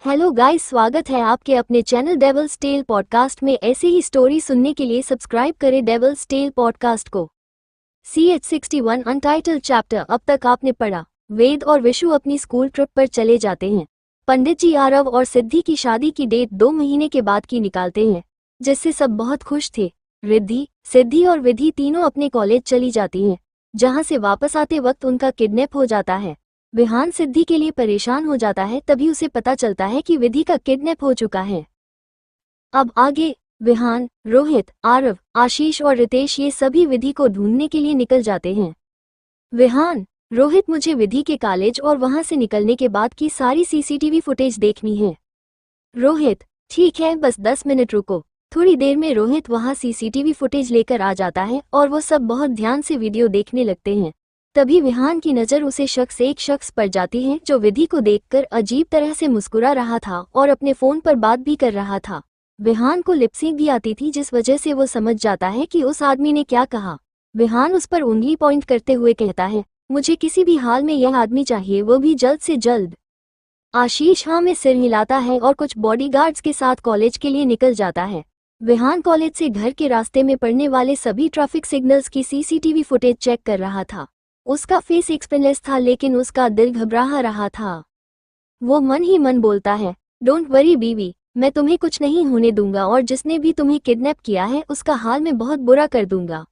Hello guys, स्वागत है आपके अपने चैनल डेविल्स टेल पॉडकास्ट में। ऐसे ही स्टोरी सुनने के लिए सब्सक्राइब करें डेविल्स टेल पॉडकास्ट को। CH61 अनटाइटल्ड चैप्टर अब तक आपने पढ़ा। वेद और विशु अपनी स्कूल ट्रिप पर चले जाते हैं। पंडित जी आरव और सिद्धि की शादी की डेट 2 महीने के बाद की निकालते हैं, जिससे सब बहुत खुश थे। रिद्धि, सिद्धि और विधि तीनों अपने कॉलेज चली जाती हैं, जहां से वापस आते वक्त उनका किडनैप हो जाता है। विहान सिद्धि के लिए परेशान हो जाता है, तभी उसे पता चलता है कि विधि का किडनैप हो चुका है। अब आगे विहान, रोहित, आरव, आशीष और रितेश ये सभी विधि को ढूंढने के लिए निकल जाते हैं। विहान, रोहित, मुझे विधि के कॉलेज और वहां से निकलने के बाद की सारी CCTV फुटेज देखनी है। रोहित, ठीक है, बस 10 मिनट रुको। थोड़ी देर में रोहित वहां CCTV फुटेज लेकर आ जाता है और वो सब बहुत ध्यान से वीडियो देखने लगते हैं। तभी विहान की नज़र एक शख्स पर जाती है जो विधि को देखकर अजीब तरह से मुस्कुरा रहा था और अपने फोन पर बात भी कर रहा था। विहान को लिपसिंक भी आती थी, जिस वजह से वो समझ जाता है कि उस आदमी ने क्या कहा। विहान उस पर उंगली पॉइंट करते हुए कहता है, मुझे किसी भी हाल में यह आदमी चाहिए, वो भी जल्द से जल्द। आशीष हाँ में सिर हिलाता है और कुछ बॉडीगार्ड्स के साथ कॉलेज के लिए निकल जाता है। विहान कॉलेज से घर के रास्ते में पड़ने वाले सभी ट्रैफिक सिग्नल्स की CCTV फुटेज चेक कर रहा था। उसका फेस एक्सप्रेसलेस था, लेकिन उसका दिल घबरा रहा था। वो मन ही मन बोलता है, डोंट वरी बीवी, मैं तुम्हें कुछ नहीं होने दूंगा और जिसने भी तुम्हें किडनैप किया है उसका हाल मैं बहुत बुरा कर दूंगा।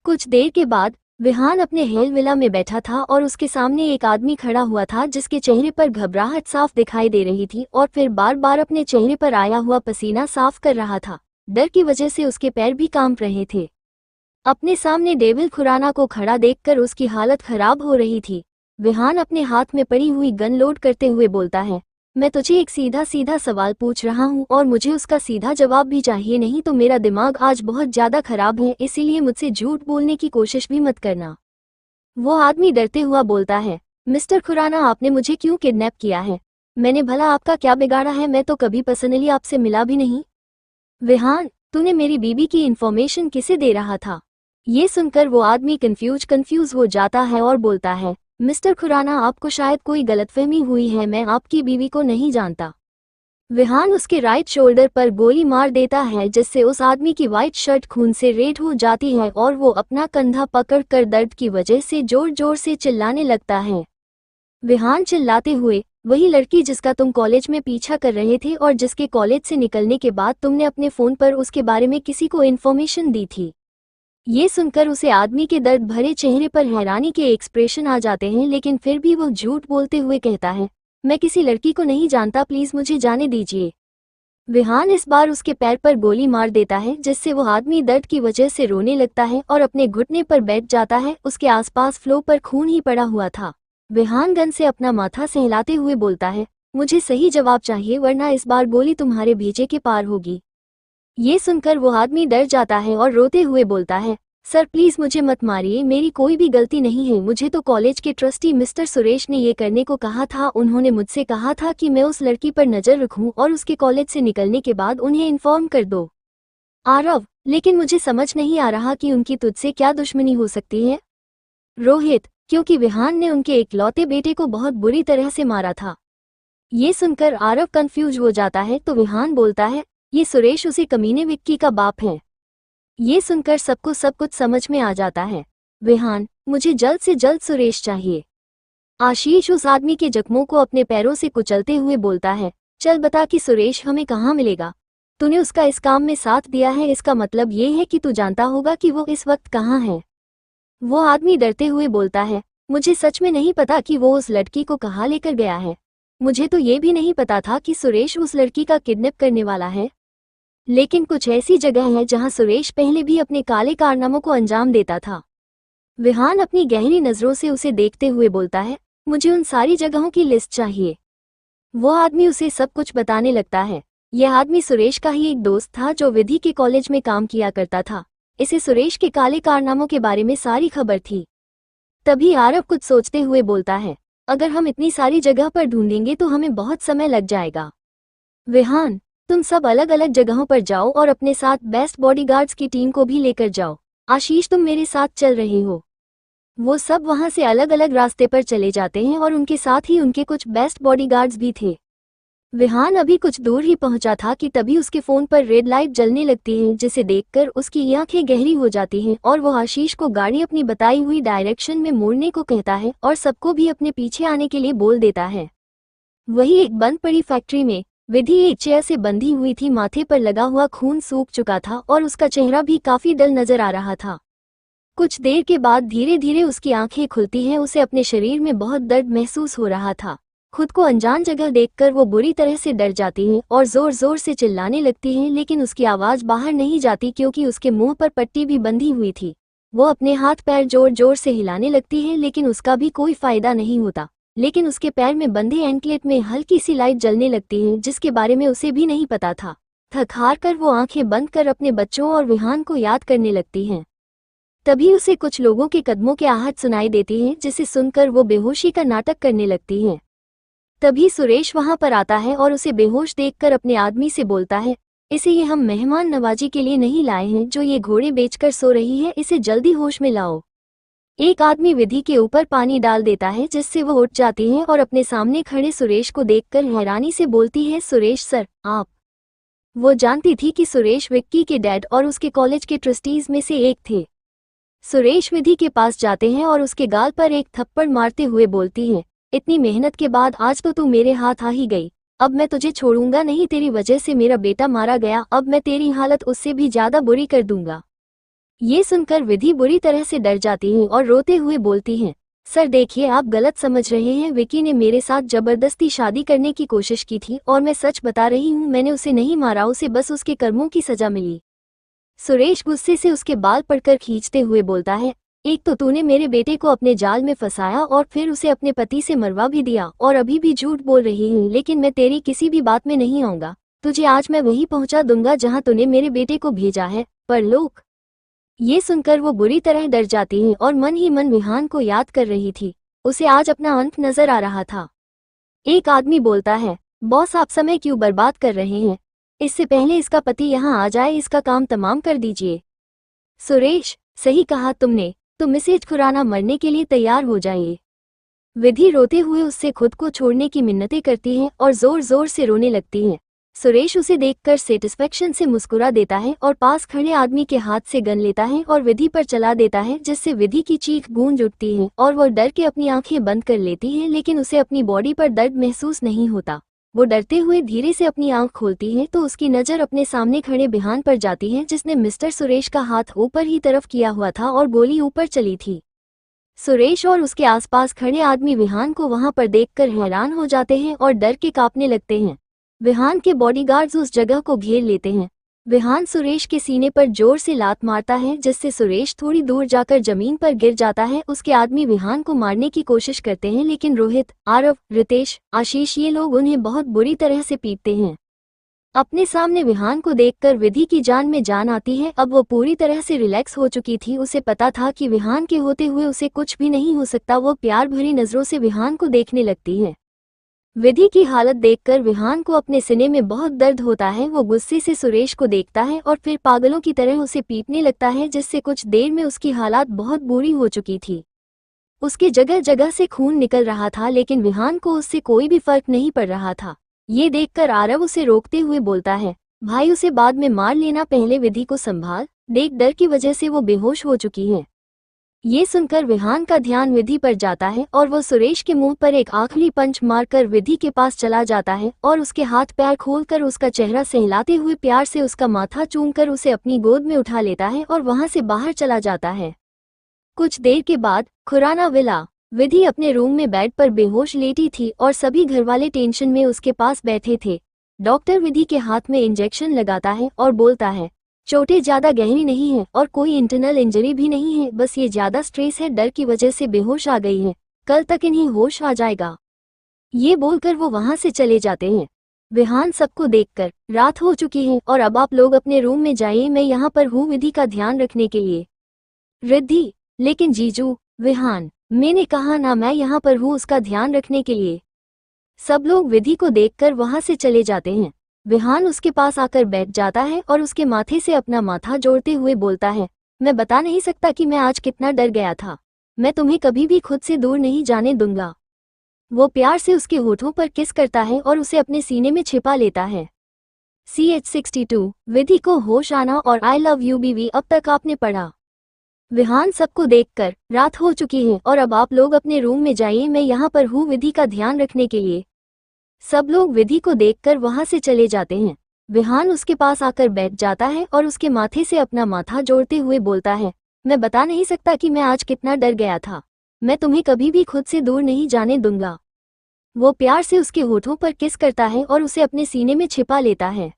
कुछ देर के बाद विहान अपने हेल विला में बैठा था और उसके सामने एक आदमी खड़ा हुआ था जिसके चेहरे पर घबराहट साफ दिखाई दे रही थी और फिर बार बार अपने चेहरे पर आया हुआ पसीना साफ कर रहा था। डर की वजह से उसके पैर भी कांप रहे थे। अपने सामने डेविल खुराना को खड़ा देखकर उसकी हालत खराब हो रही थी। विहान अपने हाथ में पड़ी हुई गन लोड करते हुए बोलता है, मैं तुझे एक सीधा सीधा सवाल पूछ रहा हूँ और मुझे उसका सीधा जवाब भी चाहिए, नहीं तो मेरा दिमाग आज बहुत ज्यादा खराब है, इसीलिए मुझसे झूठ बोलने की कोशिश भी मत करना। वो आदमी डरते हुआ बोलता है, मिस्टर खुराना, आपने मुझे क्यों किडनैप किया है? मैंने भला आपका क्या बिगाड़ा है? मैं तो कभी पर्सनली आपसे मिला भी नहीं। विहान, तूने मेरी बीबी की इन्फॉर्मेशन किसे दे रहा था? ये सुनकर वो आदमी कंफ्यूज हो जाता है और बोलता है, मिस्टर खुराना, आपको शायद कोई गलतफहमी हुई है, मैं आपकी बीवी को नहीं जानता। विहान उसके राइट शोल्डर पर गोली मार देता है, जिससे उस आदमी की वाइट शर्ट खून से रेड हो जाती है और वो अपना कंधा पकड़कर दर्द की वजह से जोर जोर से चिल्लाने लगता है। विहान चिल्लाते हुए, वही लड़की जिसका तुम कॉलेज में पीछा कर रहे थे और जिसके कॉलेज से निकलने के बाद तुमने अपने फोन पर उसके बारे में किसी को इन्फॉर्मेशन दी थी। ये सुनकर उसे आदमी के दर्द भरे चेहरे पर हैरानी के एक्सप्रेशन आ जाते हैं, लेकिन फिर भी वो झूठ बोलते हुए कहता है, मैं किसी लड़की को नहीं जानता, प्लीज मुझे जाने दीजिए। विहान इस बार उसके पैर पर गोली मार देता है, जिससे वो आदमी दर्द की वजह से रोने लगता है और अपने घुटने पर बैठ जाता है। उसके आसपास फ्लो पर खून ही पड़ा हुआ था। विहान गन से अपना माथा सहलाते हुए बोलता है, मुझे सही जवाब चाहिए, वरना इस बार गोली तुम्हारे भेजे के पार होगी। ये सुनकर वो आदमी डर जाता है और रोते हुए बोलता है, सर प्लीज मुझे मत मारिए, मेरी कोई भी गलती नहीं है, मुझे तो कॉलेज के ट्रस्टी मिस्टर सुरेश ने ये करने को कहा था। उन्होंने मुझसे कहा था कि मैं उस लड़की पर नजर रखूं और उसके कॉलेज से निकलने के बाद उन्हें इन्फॉर्म कर दो। आरव, लेकिन मुझे समझ नहीं आ रहा कि उनकी तुझसे क्या दुश्मनी हो सकती है। रोहित, क्योंकि विहान ने उनके इकलौते बेटे को बहुत बुरी तरह से मारा था। ये सुनकर आरव कंफ्यूज हो जाता है, तो विहान बोलता है, ये सुरेश उसी कमीने विक्की का बाप है। ये सुनकर सबको सब कुछ समझ में आ जाता है। विहान, मुझे जल्द से जल्द सुरेश चाहिए। आशीष उस आदमी के जख्मों को अपने पैरों से कुचलते हुए बोलता है, चल बता कि सुरेश हमें कहाँ मिलेगा। तूने उसका इस काम में साथ दिया है, इसका मतलब ये है कि तू जानता होगा कि वो इस वक्त कहाँ है। वो आदमी डरते हुए बोलता है, मुझे सच में नहीं पता कि वो उस लड़की को कहाँ लेकर गया है। मुझे तो ये भी नहीं पता था कि सुरेश उस लड़की का किडनैप करने वाला है। लेकिन कुछ ऐसी जगह है जहां सुरेश पहले भी अपने काले कारनामों को अंजाम देता था। विहान अपनी गहरी नजरों से उसे देखते हुए बोलता है, मुझे उन सारी जगहों की लिस्ट चाहिए। वो आदमी उसे सब कुछ बताने लगता है। यह आदमी सुरेश का ही एक दोस्त था जो विधि के कॉलेज में काम किया करता था। इसे सुरेश के काले कारनामों के बारे में सारी खबर थी। तभी आरव कुछ सोचते हुए बोलता है, अगर हम इतनी सारी जगह पर ढूंढेंगे तो हमें बहुत समय लग जाएगा। विहान, तुम सब अलग अलग जगहों पर जाओ और अपने साथ बेस्ट बॉडीगार्ड्स की टीम को भी लेकर जाओ। आशीष, तुम मेरे साथ चल रहे हो। वो सब वहां से अलग अलग रास्ते पर चले जाते हैं और उनके साथ ही उनके कुछ बेस्ट बॉडीगार्ड्स भी थे। विहान अभी कुछ दूर ही पहुंचा था कि तभी उसके फोन पर रेड लाइट जलने लगती है, जिसे देखकर उसकी आंखें गहरी हो जाती हैं और वो आशीष को गाड़ी अपनी बताई हुई डायरेक्शन में मोड़ने को कहता है और सबको भी अपने पीछे आने के लिए बोल देता है। वही एक बंद पड़ी फैक्ट्री में विधि एक चेयर से बंधी हुई थी। माथे पर लगा हुआ खून सूख चुका था और उसका चेहरा भी काफी डल नजर आ रहा था। कुछ देर के बाद धीरे धीरे उसकी आंखें खुलती हैं। उसे अपने शरीर में बहुत दर्द महसूस हो रहा था। खुद को अनजान जगह देखकर वो बुरी तरह से डर जाती है और जोर जोर से चिल्लाने लगती है, लेकिन उसकी आवाज बाहर नहीं जाती क्योंकि उसके मुंह पर पट्टी भी बंधी हुई थी। वो अपने हाथ पैर जोर जोर से हिलाने लगती है, लेकिन उसका भी कोई फायदा नहीं होता। लेकिन उसके पैर में बंधे एंकलेट में हल्की सी लाइट जलने लगती है, जिसके बारे में उसे भी नहीं पता था। थक हार कर वो आंखें बंद कर अपने बच्चों और विहान को याद करने लगती है। तभी उसे कुछ लोगों के कदमों की आहट सुनाई देती है, जिसे सुनकर वो बेहोशी का नाटक करने लगती है। तभी सुरेश वहां पर आता है और उसे बेहोश देखकर अपने आदमी से बोलता है, इसे ये हम मेहमान नवाजी के लिए नहीं लाए हैं जो ये घोड़े बेचकर सो रही है, इसे जल्दी होश में लाओ। एक आदमी विधि के ऊपर पानी डाल देता है, जिससे वो उठ जाती है और अपने सामने खड़े सुरेश को देखकर हैरानी से बोलती है, सुरेश सर आप। वो जानती थी कि सुरेश विक्की के डैड और उसके कॉलेज के ट्रस्टीज में से एक थे। सुरेश विधि के पास जाते हैं और उसके गाल पर एक थप्पड़ मारते हुए बोलती है, इतनी मेहनत के बाद आज तो तू मेरे हाथ आ ही गई। अब मैं तुझे छोड़ूंगा नहीं, तेरी वजह से मेरा बेटा मारा गया, अब मैं तेरी हालत उससे भी ज्यादा बुरी कर दूंगा। ये सुनकर विधि बुरी तरह से डर जाती है और रोते हुए बोलती है, सर देखिए आप गलत समझ रहे हैं, विक्की ने मेरे साथ जबरदस्ती शादी करने की कोशिश की थी और मैं सच बता रही हूँ, मैंने उसे नहीं मारा, उसे बस उसके कर्मों की सजा मिली। सुरेश गुस्से से उसके बाल पकड़कर खींचते हुए बोलता है, एक तो तूने मेरे बेटे को अपने जाल में फंसाया और फिर उसे अपने पति से मरवा भी दिया और अभी भी झूठ बोल रही है, लेकिन मैं तेरी किसी भी बात में नहीं आऊंगा। तुझे आज मैं वहीं पहुंचा दूंगा जहां तूने मेरे बेटे को भेजा है, परलोक। ये सुनकर वो बुरी तरह डर जाती है और मन ही मन विहान को याद कर रही थी। उसे आज अपना अंत नजर आ रहा था। एक आदमी बोलता है, बॉस आप समय क्यों बर्बाद कर रहे हैं, इससे पहले इसका पति यहाँ आ जाए इसका काम तमाम कर दीजिए। सुरेश, सही कहा तुमने, तुम इसे खुराना मरने के लिए तैयार हो जाइए। विधि रोते हुए उससे खुद को छोड़ने की मिन्नतें करती है और जोर जोर से रोने लगती है। सुरेश उसे देखकर सेटिस्फेक्शन से मुस्कुरा देता है और पास खड़े आदमी के हाथ से गन लेता है और विधि पर चला देता है, जिससे विधि की चीख गूंज उठती है और वह डर के अपनी आंखें बंद कर लेती है, लेकिन उसे अपनी बॉडी पर दर्द महसूस नहीं होता। वो डरते हुए धीरे से अपनी आंख खोलती है तो उसकी नज़र अपने सामने खड़े विहान पर जाती है, जिसने मिस्टर सुरेश का हाथ ऊपर ही तरफ किया हुआ था और गोली ऊपर चली थी। सुरेश और उसके आसपास खड़े आदमी विहान को वहां पर देखकर हैरान हो जाते हैं और डर के कांपने लगते हैं। विहान के बॉडीगार्ड्स उस जगह को घेर लेते हैं। विहान सुरेश के सीने पर जोर से लात मारता है, जिससे सुरेश थोड़ी दूर जाकर जमीन पर गिर जाता है। उसके आदमी विहान को मारने की कोशिश करते हैं, लेकिन रोहित, आरव, रितेश, आशीष ये लोग उन्हें बहुत बुरी तरह से पीटते हैं। अपने सामने विहान को देखकर विधि की जान में जान आती है। अब वो पूरी तरह से रिलैक्स हो चुकी थी। उसे पता था कि विहान के होते हुए उसे कुछ भी नहीं हो सकता। वो प्यार भरी नजरों से विहान को देखने लगती है। विधि की हालत देखकर विहान को अपने सीने में बहुत दर्द होता है। वो गुस्से से सुरेश को देखता है और फिर पागलों की तरह उसे पीटने लगता है, जिससे कुछ देर में उसकी हालत बहुत बुरी हो चुकी थी। उसके जगह जगह से खून निकल रहा था, लेकिन विहान को उससे कोई भी फर्क नहीं पड़ रहा था। ये देखकर आरव उसे रोकते हुए बोलता है, भाई उसे बाद में मार लेना, पहले विधि को संभाल, देख डर की वजह से वो बेहोश हो चुकी है। ये सुनकर विहान का ध्यान विधि पर जाता है और वो सुरेश के मुंह पर एक आखिरी पंच मारकर विधि के पास चला जाता है और उसके हाथ पैर खोलकर उसका चेहरा सहलाते हुए प्यार से उसका माथा चूमकर उसे अपनी गोद में उठा लेता है और वहां से बाहर चला जाता है। कुछ देर के बाद खुराना विला। विधि अपने रूम में बेड पर बेहोश लेटी थी और सभी घरवाले टेंशन में उसके पास बैठे थे। डॉक्टर विधि के हाथ में इंजेक्शन लगाता है और बोलता है, चोटें ज्यादा गहरी नहीं है और कोई इंटरनल इंजरी भी नहीं है, बस ये ज्यादा स्ट्रेस है, डर की वजह से बेहोश आ गई है, कल तक इन्हें होश आ जाएगा। ये बोलकर वो वहां से चले जाते हैं। विहान सबको देखकर, रात हो चुकी है और अब आप लोग अपने रूम में जाइए, मैं यहाँ पर हूँ विधि का ध्यान रखने के लिए। रिद्धि, लेकिन जीजू। विहान, मैंने कहा ना मैं यहाँ पर हूँ उसका ध्यान रखने के लिए। सब लोग विधि को देखकर वहां से चले जाते हैं। विहान उसके पास आकर बैठ जाता है और उसके माथे से अपना माथा जोड़ते हुए बोलता है, मैं बता नहीं सकता कि मैं आज कितना डर गया था। मैं तुम्हें कभी भी खुद से दूर नहीं जाने दूंगा। वो प्यार से उसके होठों पर किस करता है और उसे अपने सीने में छिपा लेता है। CH62 विधि को होश आना और आई लव यू बीवी। अब तक आपने पढ़ा। विहान सबको देखकर रात हो चुकी है और अब आप लोग अपने रूम में जाइए, मैं यहाँ पर हूँ विधि का ध्यान रखने के लिए। सब लोग विधि को देखकर वहां से चले जाते हैं। विहान उसके पास आकर बैठ जाता है और उसके माथे से अपना माथा जोड़ते हुए बोलता है, मैं बता नहीं सकता कि मैं आज कितना डर गया था। मैं तुम्हें कभी भी खुद से दूर नहीं जाने दूंगा। वो प्यार से उसके होठों पर किस करता है और उसे अपने सीने में छिपा लेता है।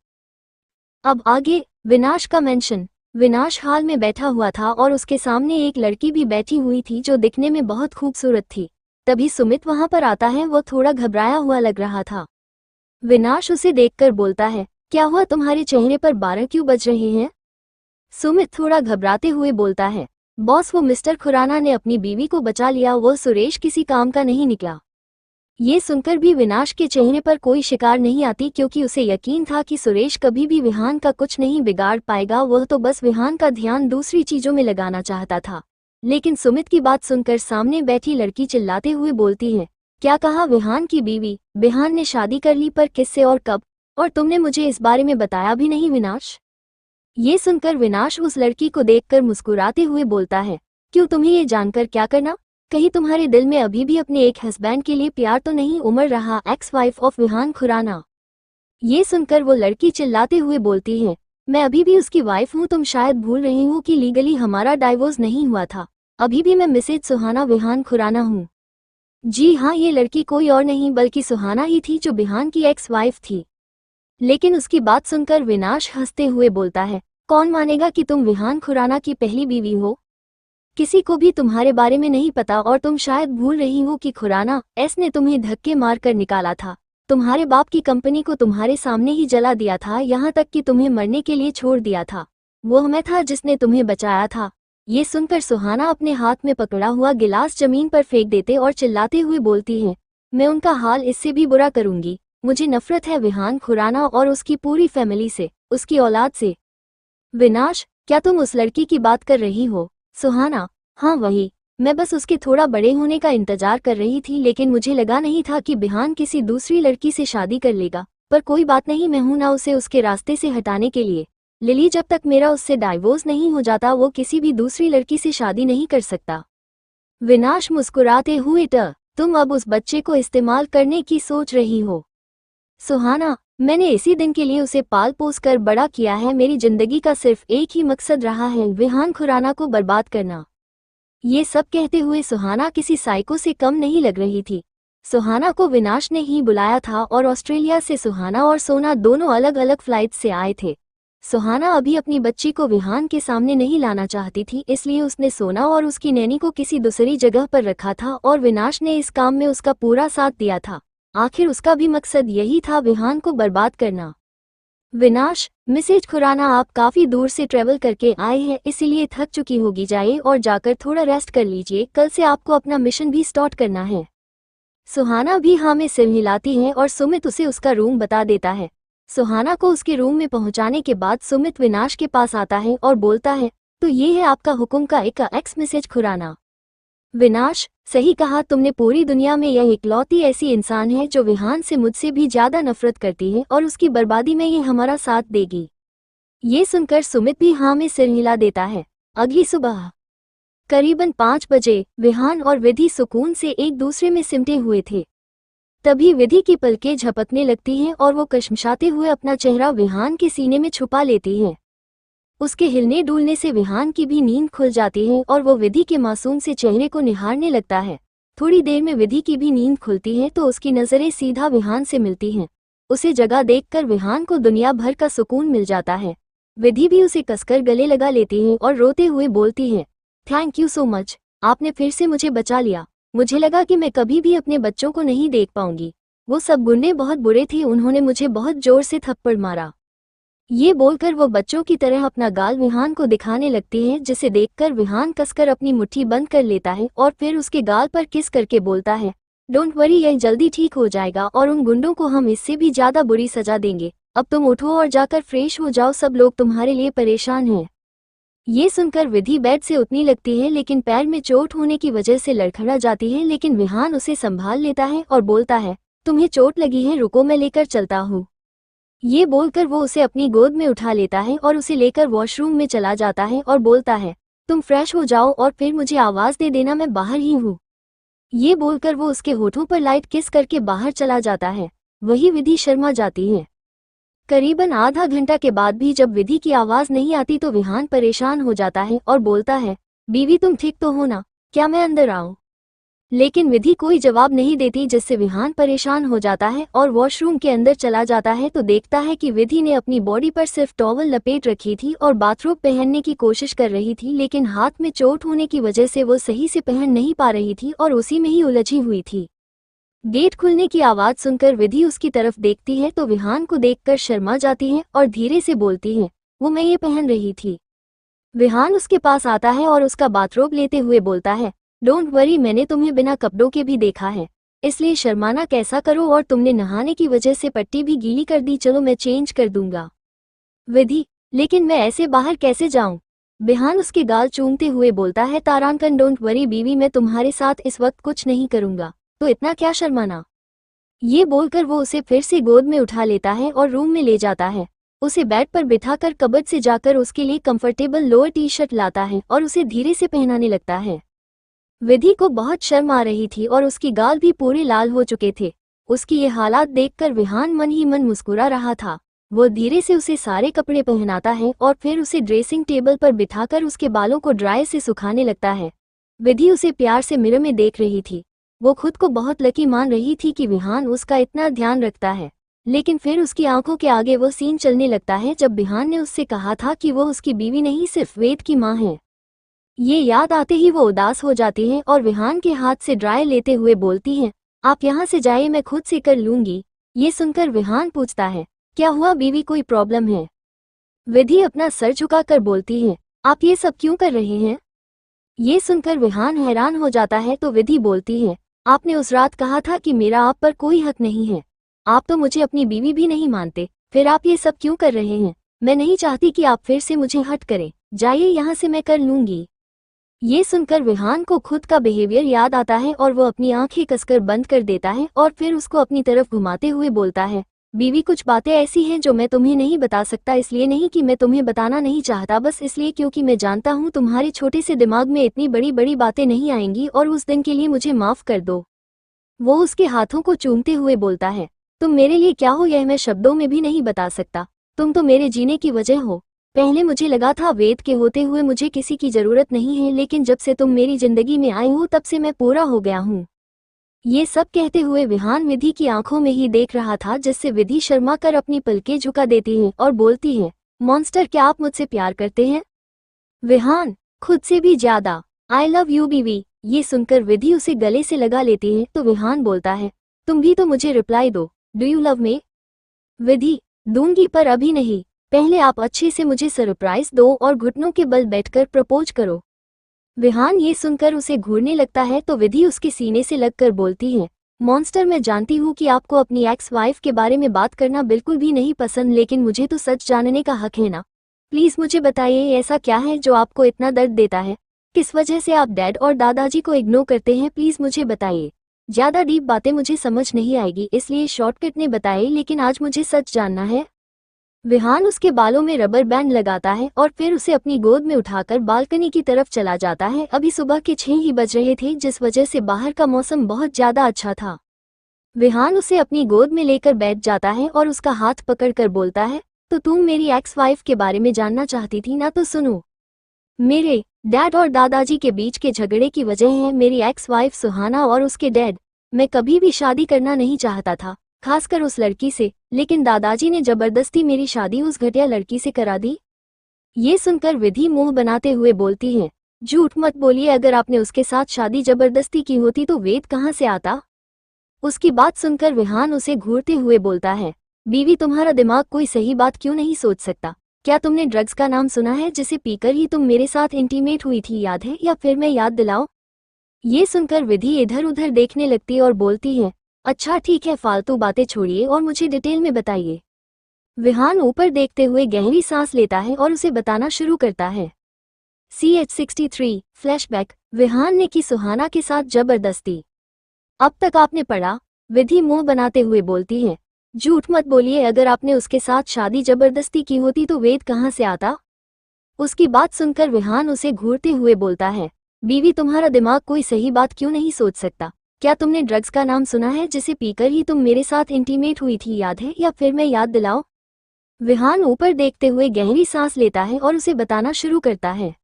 अब आगे विनाश का मेंशन। विनाश हाल में बैठा हुआ था और उसके सामने एक लड़की भी बैठी हुई थी जो दिखने में बहुत खूबसूरत थी। तभी सुमित वहां पर आता है। वो थोड़ा घबराया हुआ लग रहा था। विनाश उसे देखकर बोलता है, क्या हुआ, तुम्हारे चेहरे पर 12 क्यों बज रहे हैं? सुमित थोड़ा घबराते हुए बोलता है, बॉस वो मिस्टर खुराना ने अपनी बीवी को बचा लिया, वो सुरेश किसी काम का नहीं निकला। ये सुनकर भी विनाश के चेहरे पर कोई शिकार नहीं आती क्योंकि उसे यकीन था कि सुरेश कभी भी विहान का कुछ नहीं बिगाड़ पाएगा। वह तो बस विहान का ध्यान दूसरी चीजों में लगाना चाहता था। लेकिन सुमित की बात सुनकर सामने बैठी लड़की चिल्लाते हुए बोलती है, क्या कहा, विहान की बीवी? विहान ने शादी कर ली, पर किससे और कब? और तुमने मुझे इस बारे में बताया भी नहीं विनाश। ये सुनकर विनाश उस लड़की को देखकर मुस्कुराते हुए बोलता है, क्यों, तुम्हें ये जानकर क्या करना? कहीं तुम्हारे दिल में अभी भी अपने एक हस्बैंड के लिए प्यार तो नहीं उमड़ रहा? Ex wife of Vihaan Khurana. ये सुनकर वो लड़की चिल्लाते हुए बोलती है, मैं अभी भी उसकी वाइफ हूँ। तुम शायद भूल रही हो कि लीगली हमारा डाइवोर्स नहीं हुआ था। अभी भी मैं मिसेज सुहाना विहान खुराना हूँ। जी हाँ, ये लड़की कोई और नहीं बल्कि सुहाना ही थी जो विहान की एक्स वाइफ थी। लेकिन उसकी बात सुनकर विनाश हंसते हुए बोलता है, कौन मानेगा कि तुम विहान खुराना की पहली बीवी हो? किसी को भी तुम्हारे बारे में नहीं पता और तुम शायद भूल रही हो कि खुराना एस ने तुम्हें धक्के मारकर निकाला था। तुम्हारे बाप की कंपनी को तुम्हारे सामने ही जला दिया था, यहाँ तक कि तुम्हें मरने के लिए छोड़ दिया था। वो मैं था जिसने तुम्हें बचाया था। ये सुनकर सुहाना अपने हाथ में पकड़ा हुआ गिलास जमीन पर फेंक देते और चिल्लाते हुए बोलती है, मैं उनका हाल इससे भी बुरा करूंगी। मुझे नफरत है विहान खुराना और उसकी पूरी फैमिली से, उसकी औलाद से। विनाश, क्या तुम उस लड़की की बात कर रही हो? सुहाना, हाँ वही। मैं बस उसके थोड़ा बड़े होने का इंतजार कर रही थी, लेकिन मुझे लगा नहीं था कि विहान किसी दूसरी लड़की से शादी कर लेगा। पर कोई बात नहीं, मैं हूं ना उसे उसके रास्ते से हटाने के लिए। लिली, जब तक मेरा उससे डाइवोर्स नहीं हो जाता वो किसी भी दूसरी लड़की से शादी नहीं कर सकता। विनाश मुस्कुराते हुए, तुम अब उस बच्चे को इस्तेमाल करने की सोच रही हो? सुहाना, मैंने इसी दिन के लिए उसे पाल पोस कर बड़ा किया है। मेरी जिंदगी का सिर्फ एक ही मकसद रहा है, विहान खुराना को बर्बाद करना। ये सब कहते हुए सुहाना किसी साइको से कम नहीं लग रही थी। सुहाना को विनाश ने ही बुलाया था और ऑस्ट्रेलिया से सुहाना और सोना दोनों अलग अलग फ्लाइट से आए थे। सुहाना अभी अपनी बच्ची को विहान के सामने नहीं लाना चाहती थी, इसलिए उसने सोना और उसकी नैनी को किसी दूसरी जगह पर रखा था और विनाश ने इस काम में उसका पूरा साथ दिया था। आखिर उसका भी मकसद यही था, विहान को बर्बाद करना। विनाश, मिसेज खुराना, आप काफी दूर से ट्रेवल करके आए हैं, इसीलिए थक चुकी होगी। जाइए और जाकर थोड़ा रेस्ट कर लीजिए, कल से आपको अपना मिशन भी स्टार्ट करना है। सुहाना भी हाँ में सिर हिलाती है और सुमित उसे उसका रूम बता देता है। सुहाना को उसके रूम में पहुंचाने के बाद सुमित विनाश के पास आता है और बोलता है, तो ये है आपका हुक्म का एक्स मिसेज खुराना। विनाश, सही कहा तुमने, पूरी दुनिया में यह इकलौती ऐसी इंसान है जो विहान से मुझसे भी ज्यादा नफरत करती है और उसकी बर्बादी में ये हमारा साथ देगी। ये सुनकर सुमित भी हाँ में सिर हिला देता है। अगली सुबह करीबन 5 बजे विहान और विधि सुकून से एक दूसरे में सिमटे हुए थे। तभी विधि की पलकें झपकने लगती हैं और वो कशमशाते हुए अपना चेहरा विहान के सीने में छुपा लेती है। उसके हिलने डुलने से विहान की भी नींद खुल जाती है और वो विधि के मासूम से चेहरे को निहारने लगता है। थोड़ी देर में विधि की भी नींद खुलती है तो उसकी नजरें सीधा विहान से मिलती हैं। उसे जगह देखकर विहान को दुनिया भर का सुकून मिल जाता है। विधि भी उसे कसकर गले लगा लेती है और रोते हुए बोलती है, थैंक यू सो मच, आपने फिर से मुझे बचा लिया। मुझे लगा कि मैं कभी भी अपने बच्चों को नहीं देख पाऊंगी। वो सब गुंडे बहुत बुरे थे, उन्होंने मुझे बहुत जोर से थप्पड़ मारा। ये बोलकर वो बच्चों की तरह अपना गाल विहान को दिखाने लगती है, जिसे देखकर विहान कसकर अपनी मुट्ठी बंद कर लेता है और फिर उसके गाल पर किस करके बोलता है, डोंट वरी, यह जल्दी ठीक हो जाएगा और उन गुंडों को हम इससे भी ज्यादा बुरी सजा देंगे। अब तुम उठो और जाकर फ्रेश हो जाओ, सब लोग तुम्हारे लिए परेशान हैं। ये सुनकर विधि बेड से उठने लगती है, लेकिन पैर में चोट होने की वजह से लड़खड़ा जाती है। लेकिन विहान उसे संभाल लेता है और बोलता है, तुम्हें चोट लगी है, रुको मैं लेकर चलता हूँ। ये बोलकर वो उसे अपनी गोद में उठा लेता है और उसे लेकर वॉशरूम में चला जाता है और बोलता है, तुम फ्रेश हो जाओ और फिर मुझे आवाज दे देना, मैं बाहर ही हूँ। ये बोलकर वो उसके होठों पर लाइट किस करके बाहर चला जाता है। वही विधि शर्मा जाती है। करीबन आधा घंटा के बाद भी जब विधि की आवाज नहीं आती तो विहान परेशान हो जाता है और बोलता है, बीवी तुम ठीक तो हो ना, क्या मैं अंदर आऊं? लेकिन विधि कोई जवाब नहीं देती, जिससे विहान परेशान हो जाता है और वॉशरूम के अंदर चला जाता है तो देखता है कि विधि ने अपनी बॉडी पर सिर्फ टॉवल लपेट रखी थी और बाथरोब पहनने की कोशिश कर रही थी, लेकिन हाथ में चोट होने की वजह से वो सही से पहन नहीं पा रही थी और उसी में ही उलझी हुई थी। गेट खुलने की आवाज सुनकर विधि उसकी तरफ देखती है तो विहान को देखकर शर्मा जाती है और धीरे से बोलती है, वो मैं ये पहन रही थी। विहान उसके पास आता है और उसका बाथरोब लेते हुए बोलता है, डोंट वरी, मैंने तुम्हें बिना कपड़ों के भी देखा है, इसलिए शर्माना कैसा करो, और तुमने नहाने की वजह से पट्टी भी गीली कर दी, चलो मैं चेंज कर दूंगा। विधि, लेकिन मैं ऐसे बाहर कैसे जाऊं? विहान उसके गाल चूमते हुए बोलता है, तारांकन डोंट वरी बीवी, मैं तुम्हारे साथ इस वक्त कुछ नहीं करूंगा, तो इतना क्या शर्माना। ये बोलकर वो उसे फिर से गोद में उठा लेता है और रूम में ले जाता है। उसे बेड पर बिठाकर कबर्ड से जाकर उसके लिए कंफर्टेबल लोअर टी शर्ट लाता है और उसे धीरे से पहनाने लगता है। विधि को बहुत शर्म आ रही थी और उसकी गाल भी पूरे लाल हो चुके थे। उसकी ये हालात देखकर विहान मन ही मन मुस्कुरा रहा था। वो धीरे से उसे सारे कपड़े पहनाता है और फिर उसे ड्रेसिंग टेबल पर बिठाकर उसके बालों को ड्राई से सुखाने लगता है। विधि उसे प्यार से मिरर में देख रही थी। वो खुद को बहुत लकी मान रही थी कि विहान उसका इतना ध्यान रखता है। लेकिन फिर उसकी आंखों के आगे वो सीन चलने लगता है जब विहान ने उससे कहा था कि वो उसकी बीवी नहीं, सिर्फ वेद की मां है। ये याद आते ही वो उदास हो जाती है और विहान के हाथ से ड्राई लेते हुए बोलती है, आप यहाँ से जाइए, मैं खुद से कर लूंगी। ये सुनकर विहान पूछता है, क्या हुआ बीवी, कोई प्रॉब्लम है? विधि अपना सर झुकाकर बोलती है, आप ये सब क्यों कर रहे हैं? ये सुनकर विहान हैरान हो जाता है तो विधि बोलती है, आपने उस रात कहा था कि मेरा आप पर कोई हक नहीं है। आप तो मुझे अपनी बीवी भी नहीं मानते, फिर आप ये सब क्यों कर रहे हैं? मैं नहीं चाहती कि आप फिर से मुझे हर्ट करें, जाइए यहाँ से, मैं कर लूंगी। ये सुनकर विहान को खुद का बिहेवियर याद आता है और वो अपनी आंखें कसकर बंद कर देता है और फिर उसको अपनी तरफ घुमाते हुए बोलता है, बीवी कुछ बातें ऐसी हैं जो मैं तुम्हें नहीं बता सकता, इसलिए नहीं कि मैं तुम्हें बताना नहीं चाहता, बस इसलिए क्योंकि मैं जानता हूँ तुम्हारे छोटे से दिमाग में इतनी बड़ी बड़ी बातें नहीं आएंगी, और उस दिन के लिए मुझे माफ कर दो। वो उसके हाथों को चूमते हुए बोलता है, तुम मेरे लिए क्या हो यह मैं शब्दों में भी नहीं बता सकता, तुम तो मेरे जीने की वजह हो। पहले मुझे लगा था वेद के होते हुए मुझे किसी की जरूरत नहीं है, लेकिन जब से तुम मेरी जिंदगी में आई हो तब से मैं पूरा हो गया हूँ। ये सब कहते हुए विहान विधि की आंखों में ही देख रहा था, जिससे विधि शर्मा कर अपनी पलकें झुका देती है और बोलती है, मॉन्स्टर, क्या आप मुझसे प्यार करते हैं? विहान, खुद से भी ज्यादा। आई लव यू बीवी। ये सुनकर विधि उसे गले से लगा लेती है तो विहान बोलता है, तुम भी तो मुझे रिप्लाई दो, डू यू लव मी? विधि, दूंगी पर अभी नहीं, पहले आप अच्छे से मुझे सरप्राइज दो और घुटनों के बल बैठकर प्रपोज करो। विहान ये सुनकर उसे घूरने लगता है तो विधि उसके सीने से लगकर बोलती है, मॉन्स्टर, मैं जानती हूँ कि आपको अपनी एक्स वाइफ के बारे में बात करना बिल्कुल भी नहीं पसंद, लेकिन मुझे तो सच जानने का हक है ना। प्लीज मुझे बताइए, ऐसा क्या है जो आपको इतना दर्द देता है? किस वजह से आप डैड और दादाजी को इग्नोर करते हैं? प्लीज मुझे बताइए। ज्यादा डीप बातें मुझे समझ नहीं आएगी, इसलिए शॉर्टकट में बताइए, लेकिन आज मुझे सच जानना है। विहान उसके बालों में रबर बैंड लगाता है और फिर उसे अपनी गोद में उठाकर बालकनी की तरफ चला जाता है। अभी सुबह के 6 ही बज रहे थे, जिस वजह से बाहर का मौसम बहुत ज्यादा अच्छा था। विहान उसे अपनी गोद में लेकर बैठ जाता है और उसका हाथ पकड़कर बोलता है, तो तुम मेरी एक्स वाइफ के बारे में जानना चाहती थी ना, तो सुनो। मेरे डैड और दादाजी के बीच के झगड़े की वजह है मेरी एक्स वाइफ सुहाना और उसके डैड। मैं कभी भी शादी करना नहीं चाहता था, खासकर उस लड़की से, लेकिन दादाजी ने जबरदस्ती मेरी शादी उस घटिया लड़की से करा दी। ये सुनकर विधि मुंह बनाते हुए बोलती है, झूठ मत बोलिए, अगर आपने उसके साथ शादी जबरदस्ती की होती तो वेद कहाँ से आता? उसकी बात सुनकर विहान उसे घूरते हुए बोलता है, बीवी, तुम्हारा दिमाग कोई सही बात क्यों नहीं सोच सकता? क्या तुमने ड्रग्स का नाम सुना है, जिसे पीकर ही तुम मेरे साथ इंटीमेट हुई थी, याद है? या फिर मैं याद दिलाऊं? ये सुनकर विधि इधर उधर देखने लगती और बोलती है, अच्छा ठीक है, फालतू बातें छोड़िए और मुझे डिटेल में बताइए। विहान ऊपर देखते हुए गहरी सांस लेता है और उसे बताना शुरू करता है। CH63 flashback. विहान ने की सुहाना के साथ जबरदस्ती। अब तक आपने पढ़ा। विधि मुंह बनाते हुए बोलती है, झूठ मत बोलिए, अगर आपने उसके साथ शादी जबरदस्ती की होती तो वेद कहाँ से आता। उसकी बात सुनकर विहान उसे घूरते हुए बोलता है, बीवी तुम्हारा दिमाग कोई सही बात क्यों नहीं सोच सकता। क्या तुमने ड्रग्स का नाम सुना है जिसे पीकर ही तुम मेरे साथ इंटीमेट हुई थी, याद है, या फिर मैं याद दिलाऊं। विहान ऊपर देखते हुए गहरी सांस लेता है और उसे बताना शुरू करता है।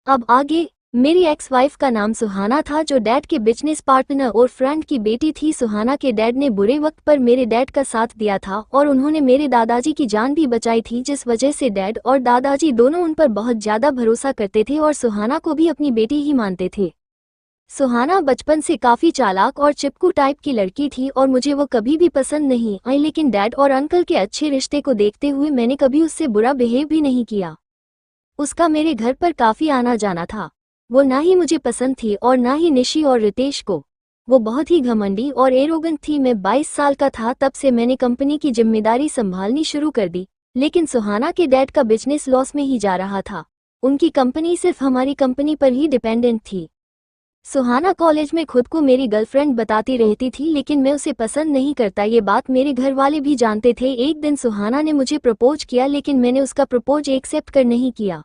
अब आगे। मेरी एक्स वाइफ का नाम सुहाना था, जो डैड के बिजनेस पार्टनर और फ्रेंड की बेटी थी। सुहाना के डैड ने बुरे वक्त पर मेरे डैड का साथ दिया था और उन्होंने मेरे दादाजी की जान भी बचाई थी, जिस वजह से डैड और दादाजी दोनों उन पर बहुत ज्यादा भरोसा करते थे और सुहाना को भी अपनी बेटी ही मानते थे। सुहाना बचपन से काफी चालाक और चिपकू टाइप की लड़की थी और मुझे वो कभी भी पसंद नहीं आई, लेकिन डैड और अंकल के अच्छे रिश्ते को देखते हुए मैंने कभी उससे बुरा बिहेव भी नहीं किया। उसका मेरे घर पर काफी आना जाना था। वो ना ही मुझे पसंद थी और ना ही निशी और रितेश को। वो बहुत ही घमंडी और एरोगेंट थी। मैं 22 साल का था तब से मैंने कंपनी की जिम्मेदारी संभालनी शुरू कर दी, लेकिन सुहाना के डैड का बिजनेस लॉस में ही जा रहा था। उनकी कंपनी सिर्फ हमारी कंपनी पर ही डिपेंडेंट थी। सुहाना कॉलेज में खुद को मेरी गर्लफ्रेंड बताती रहती थी, लेकिन मैं उसे पसंद नहीं करता, ये बात मेरे घर वाले भी जानते थे। एक दिन सुहाना ने मुझे प्रपोज किया, लेकिन मैंने उसका प्रपोज एक्सेप्ट कर नहीं किया।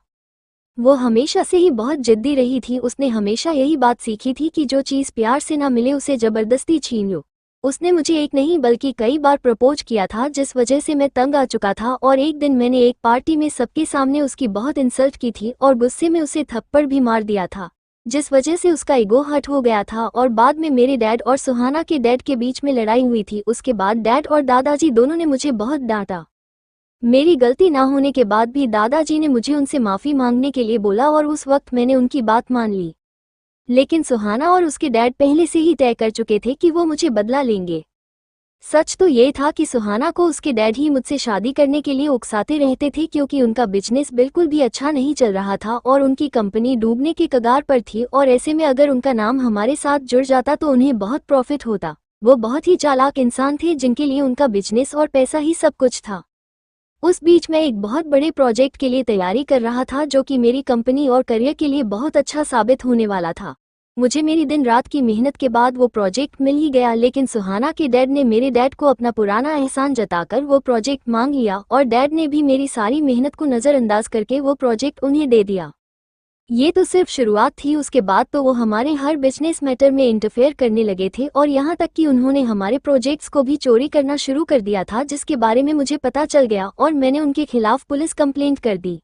वो हमेशा से ही बहुत जिद्दी रही थी। उसने हमेशा यही बात सीखी थी कि जो चीज़ प्यार से ना मिले उसे जबरदस्ती छीन लो। उसने मुझे एक नहीं बल्कि कई बार प्रपोज किया था, जिस वजह से मैं तंग आ चुका था। और एक दिन मैंने एक पार्टी में सबके सामने उसकी बहुत इंसल्ट की थी और गुस्से में उसे थप्पड़ भी मार दिया था, जिस वजह से उसका ईगो हर्ट हो गया था। और बाद में मेरे डैड और सुहाना के डैड के बीच में लड़ाई हुई थी। उसके बाद डैड और दादाजी दोनों ने मुझे बहुत डांटा। मेरी गलती ना होने के बाद भी दादाजी ने मुझे उनसे माफ़ी मांगने के लिए बोला और उस वक्त मैंने उनकी बात मान ली। लेकिन सुहाना और उसके डैड पहले से ही तय कर चुके थे कि वो मुझे बदला लेंगे। सच तो ये था कि सुहाना को उसके डैड ही मुझसे शादी करने के लिए उकसाते रहते थे, क्योंकि उनका बिजनेस बिल्कुल भी अच्छा नहीं चल रहा था और उनकी कंपनी डूबने के कगार पर थी। और ऐसे में अगर उनका नाम हमारे साथ जुड़ जाता तो उन्हें बहुत प्रॉफिट होता। वो बहुत ही चालाक इंसान थे, जिनके लिए उनका बिजनेस और पैसा ही सब कुछ था। उस बीच मैं एक बहुत बड़े प्रोजेक्ट के लिए तैयारी कर रहा था, जो कि मेरी कंपनी और करियर के लिए बहुत अच्छा साबित होने वाला था। मुझे मेरी दिन रात की मेहनत के बाद वो प्रोजेक्ट मिल ही गया, लेकिन सुहाना के डैड ने मेरे डैड को अपना पुराना एहसान जताकर वो प्रोजेक्ट मांग लिया और डैड ने भी मेरी सारी मेहनत को नज़रअंदाज करके वो प्रोजेक्ट उन्हें दे दिया। ये तो सिर्फ शुरुआत थी। उसके बाद तो वो हमारे हर बिजनेस मैटर में इंटरफेयर करने लगे थे और यहाँ तक कि उन्होंने हमारे प्रोजेक्ट्स को भी चोरी करना शुरू कर दिया था, जिसके बारे में मुझे पता चल गया और मैंने उनके खिलाफ पुलिस कंप्लेंट कर दी।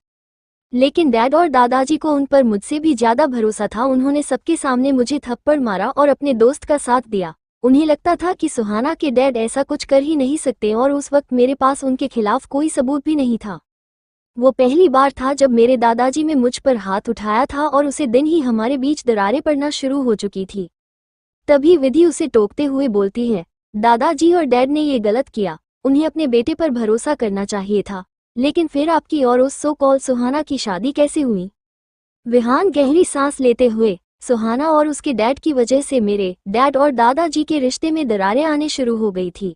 लेकिन डैड और दादाजी को उन पर मुझसे भी ज्यादा भरोसा था। उन्होंने सबके सामने मुझे थप्पड़ मारा और अपने दोस्त का साथ दिया। उन्हें लगता था कि सुहाना के डैड ऐसा कुछ कर ही नहीं सकते और उस वक्त मेरे पास उनके खिलाफ कोई सबूत भी नहीं था। वो पहली बार था जब मेरे दादाजी ने मुझ पर हाथ उठाया था और उसी दिन ही हमारे बीच दरारें पड़ना शुरू हो चुकी थी। तभी विधि उसे टोकते हुए बोलती है, दादाजी और डैड ने ये गलत किया, उन्हें अपने बेटे पर भरोसा करना चाहिए था। लेकिन फिर आपकी और उस सो कॉल सुहाना की शादी कैसे हुई। विहान गहरी सांस लेते हुए, सुहाना और उसके डैड की वजह से मेरे डैड और दादाजी के रिश्ते में दरारें आने शुरू हो गई थी।